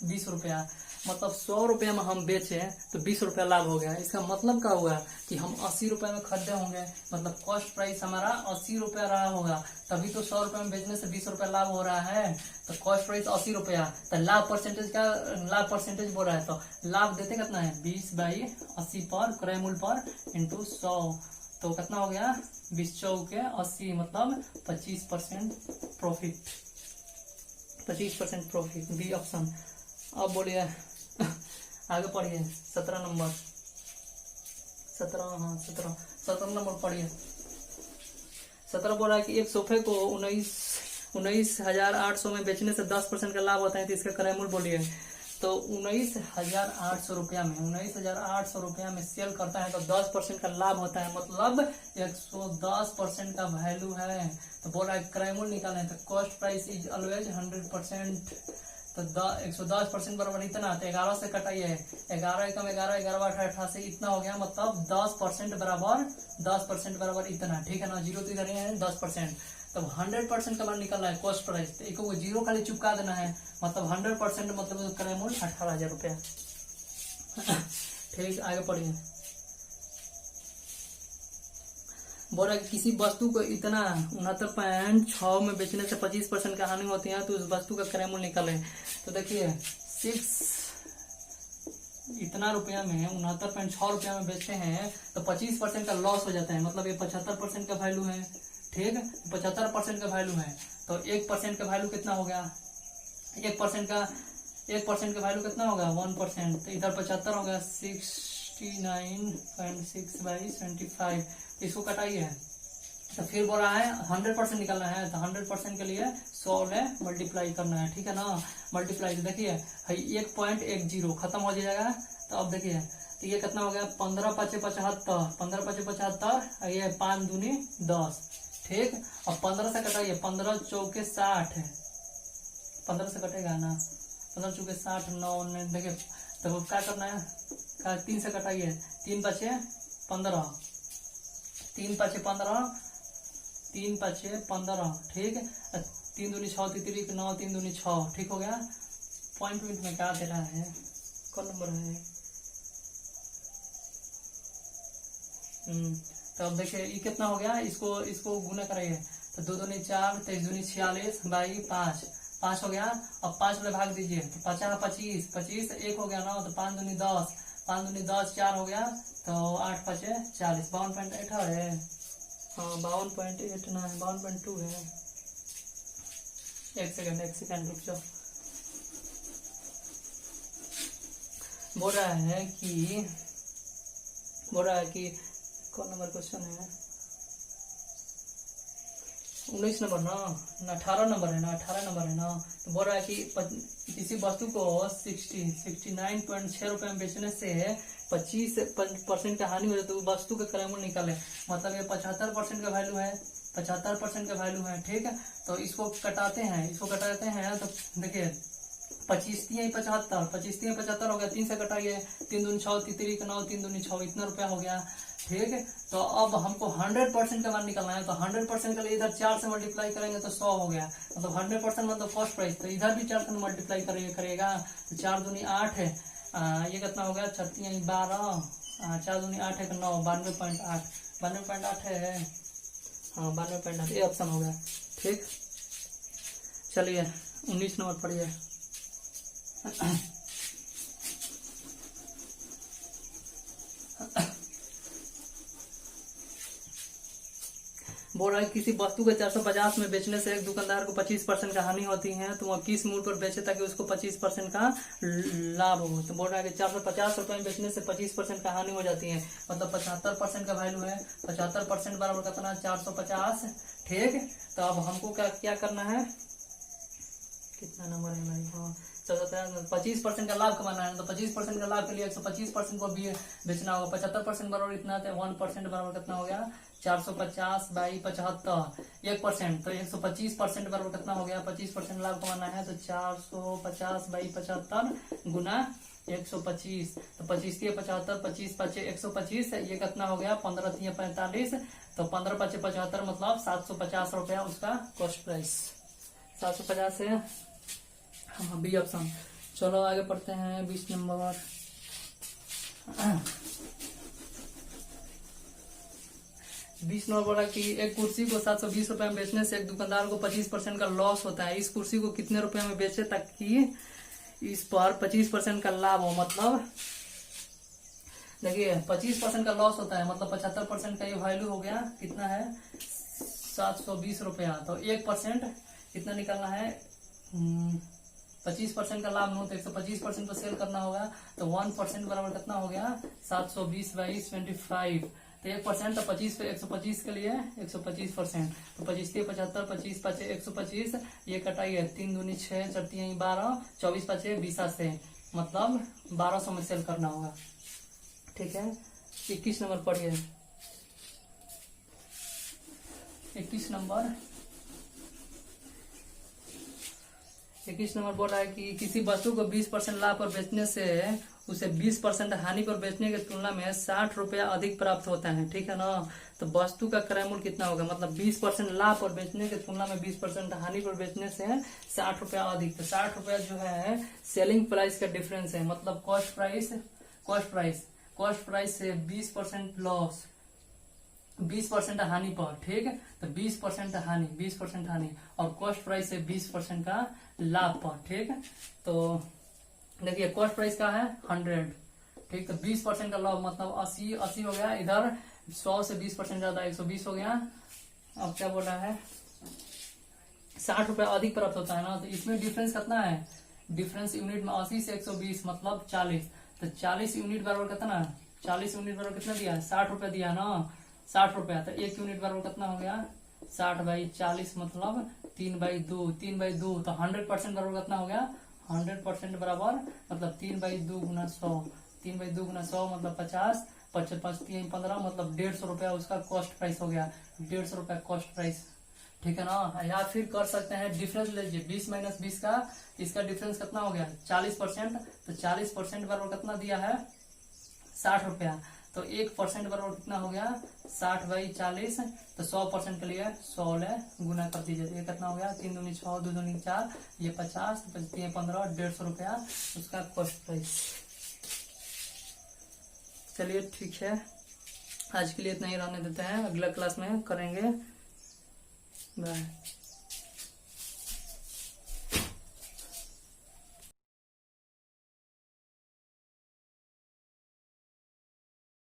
A: 20 रुपया। मतलब 100 रुपया में हम बेचे तो 20 रुपया लाभ हो गया। इसका मतलब क्या हुआ कि हम 80 रुपया में खरीदे होंगे, मतलब कॉस्ट प्राइस हमारा 80 रुपया रहा होगा, तभी तो 100 रुपया में बेचने से 20 रुपया लाभ हो रहा है। तो कॉस्ट प्राइस 80 रुपया, तो लाभ परसेंटेज बोल रहा है। तो लाभ देते कितना है? 20/80 पर क्रय मूल्य पर इंटू 100। तो कितना हो गया? 20 चौके 80, मतलब 25% प्रॉफिट। 25% profit, B option. अब बोलिए आगे पढ़िए 17 नंबर। 17 नंबर पढ़िए। 17 बोल रहा है कि एक सोफे को 19,800 में बेचने से 10% का लाभ होता है, तो इसका क्रय मूल्य बोलिए। तो 19,800 रुपया में 19,800 रुपया में सेल करता है तो 10% का लाभ होता है, मतलब 110% का वैल्यू है। तो बोल रहा है क्रय मूल्य निकालें, तो कॉस्ट प्राइस इज ऑलवेज 100%। तो 110% बराबर इतना, तो 11 से कटाइए, 11 एकम 11, 11 8 88 इतना हो गया, मतलब 10% बराबर इतना, ठीक है ना। जीरो तो इधर है 10%, तब 100% का मान निकल रहा है कॉस्ट प्राइस। तो एक वो जीरो खाली चिपका देना है, मतलब 100% मतलब क्रय मूल्य 18,000 रुपया। ठीक, आगे पढ़िए। बोला कि किसी वस्तु को इतना 69.6 में बेचने से 25% का हानि होती है, तो उस वस्तु का क्रय मूल्य निकाले। तो देखिए 6 इतना रुपया में 69.6 रुपया में बेचते हैं तो 25% का लॉस हो जाता है, मतलब ये 75% का वैल्यू है। ठीक, 75% का वैल्यू है, तो 1% का वैल्यू कितना हो गया? 1% का वैल्यू कितना होगा? 1%। तो इधर 75 हो गया, 69.6/75। इसको कटाइए, तो फिर बोल रहा है 100% निकालना है, तो 100% के लिए 100 में मल्टीप्लाई करना है, ठीक है ना। मल्टीप्लाई, तो देखिए 1.10 खत्म हो जाएगा। तो अब देखिए, तो ये कितना हो गया? 15 × 5 = 75, 15 × 5 = 75, ये 5 दूनी 10। ठीक, अब 15 से कटाइए, 15 चौके 60 है, 15 से कटेगा ना, 15 चौके 60, 9। देखिए तो क्या करना है? 3 से कटाइए, 3 बचे 15, 3 बचे 15, 3 बचे 15। ठीक, 3 दूनी 6, 3 9, 3 दूनी 6। ठीक हो गया। पॉइंट में क्या दे रहा है? कौन नंबर है? तो अब देखिए ये कितना हो गया, इसको गुना करेंगे, तो 2 दूनी 4, 23 दूनी 46 बाई 5, 5 हो गया। अब 5 में भाग दीजिए, तो 50 25, 25 1 हो गया ना, तो 5 दूनी 10, 5 दूनी 10 4 हो गया, तो 8 × 5 = 40, 52.8 है। हाँ 52.8 ना है, 52.2 है। एक सेकंड रुक जाओ। बोल रहा है कि कौन नंबर क्वेश्चन है? 19 नंबर ना, 18 नंबर है ना, 18 नंबर है ना। तो बोल रहा है कि किसी वस्तु को 69.6 रुपए में बेचने से 25% का हानि हो जाए, तो वस्तु का क्रय मूल्य निकाले। मतलब ये 75% का वैल्यू है, 75% का वैल्यू है। ठीक है, तो इसको कटाते हैं, तो देखिए 25 × 75, 25 × 75 हो गया, 3 से कटाइए, 3 दूनी 6, 3 9, 3 दूनी 6, इतना रुपया हो गया। ठीक है, तो अब हमको 100% का मान निकालना है, तो 100% के लिए इधर 4 से मल्टीप्लाई करेंगे तो 100 हो गया, मतलब 100% मतलब कॉस्ट प्राइस। तो इधर भी 4 से मल्टीप्लाई करेगा, तो 4 दूनी 8 है, ये कितना हो गया? 36 12, 4 दूनी 8 है, 9, 92.8, 92.8 है। हाँ 92.8, ये ऑप्शन हो गया। ठीक, चलिए 19 नंबर पढ़िए। बोल रहा है किसी वस्तु को 450 में बेचने से एक दुकानदार को 25% का हानि होती है, तो वह किस मूल्य पर बेचे ताकि उसको 25% का लाभ हो? तो बोल रहा है कि 450 रुपए में बेचने से 25% का हानि हो जाती है, मतलब 75% का वैल्यू है, 75% बराबर कितना? 450। ठीक, तो अब हमको क्या करना है? कितना नंबर है भाई? हाँ 25% का लाभ कमाना है, तो 25% का लाभ के लिए 125% को भी बेचना होगा। 75% बराबर इतना, 1% बराबर कितना हो गया? 450/75। 1%, तो 125% बराबर कितना हो गया, 25% लाभ कमाना है तो 450/75 गुना 125, तो 25 × 75, 25 × 5 125, ये कितना हो गया, 15 × 45, तो 15 × 5 75, मतलब 750 रुपया उसका कॉस्ट प्राइस। 750 है, हाँ बी ऑप्शन। चलो आगे पढ़ते हैं 20 नंबर। 20 नंबर बोला कि एक कुर्सी को 720 रुपए में बेचने से एक दुकानदार को 25% का लॉस होता है। इस कुर्सी को कितने रुपए में बेचे ताकि इस पर 25% का लाभ हो। मतलब देखिए 25% का लॉस होता है, मतलब 75% का ये वैल्यू हो गया, कितना है 720 रुपया। तो 1% कितना निकालना है, 25% का लाभ हो तो 125% पर सेल करना होगा, तो 1% बराबर कितना हो गया, 720/25, तो 1%, तो 25 पे 125 के लिए 125%, तो 25 × 75, 25 × 5 125, ये कटाइए 3 दूनी 6, 4 × 12, 24 × 5 20 से, मतलब 1200 में सेल करना होगा। ठीक है, 21 नंबर पढ़िए। 21 नंबर बोल रहा है कि किसी वस्तु को 20% लाभ पर बेचने से उसे 20% हानि पर बेचने की तुलना में 60 रुपया अधिक प्राप्त होता है। ठीक है ना, तो वस्तु का क्रय मूल्य कितना होगा, मतलब 20% लाभ पर बेचने की तुलना में 20% हानि पर बेचने से 60 रुपया अधिक। तो 60 रुपया जो है सेलिंग प्राइस का डिफरेंस है, मतलब कॉस्ट प्राइस से 20% लॉस, 20% हानि पर, ठीक है, तो 20% हानि और कॉस्ट प्राइस से 20% का लाभ पर। ठीक है, तो देखिए कॉस्ट प्राइस का है 100, ठीक, तो 20% का लाभ मतलब 80 हो गया, इधर 100 से 20% ज्यादा 120 हो गया। अब क्या बोल रहा है, 60 रुपया अधिक प्राप्त होता है ना, तो इसमें डिफरेंस कितना है, डिफरेंस यूनिट में 80 से 120 मतलब 40, तो 40 यूनिट बराबर कितना, 40 यूनिट बराबर कितना दिया है, 60 रुपया दिया ना, 60 रुपया, तो 1 यूनिट बराबर कितना हो गया, 60/40 मतलब 3/2, 3/2, तो 100% बराबर कितना हो गया, 100% बराबर मतलब 3/2 गुना 100, 3/2 गुना 100 मतलब 50, 5 5 3 15 मतलब 150 रुपया उसका कॉस्ट प्राइस हो गया, 150 रुपया कॉस्ट प्राइस। ठीक है ना, या फिर कर सकते हैं डिफरेंस लीजिए, 20 - 20 का इसका डिफरेंस कितना हो गया 40%, तो 40% बराबर कितना दिया है 60 रुपया, तो 1% बराबर कितना हो गया 60/40, तो 100% के लिए 100 ले गुना कर दीजिए, ये कितना हो गया 3 दूनी 6, 2 दूनी 4, ये 50, 3 15, 150 रुपया उसका कॉस्ट प्राइस। चलिए ठीक है, आज के लिए इतना ही रहने देते हैं, अगला क्लास में करेंगे, बाय।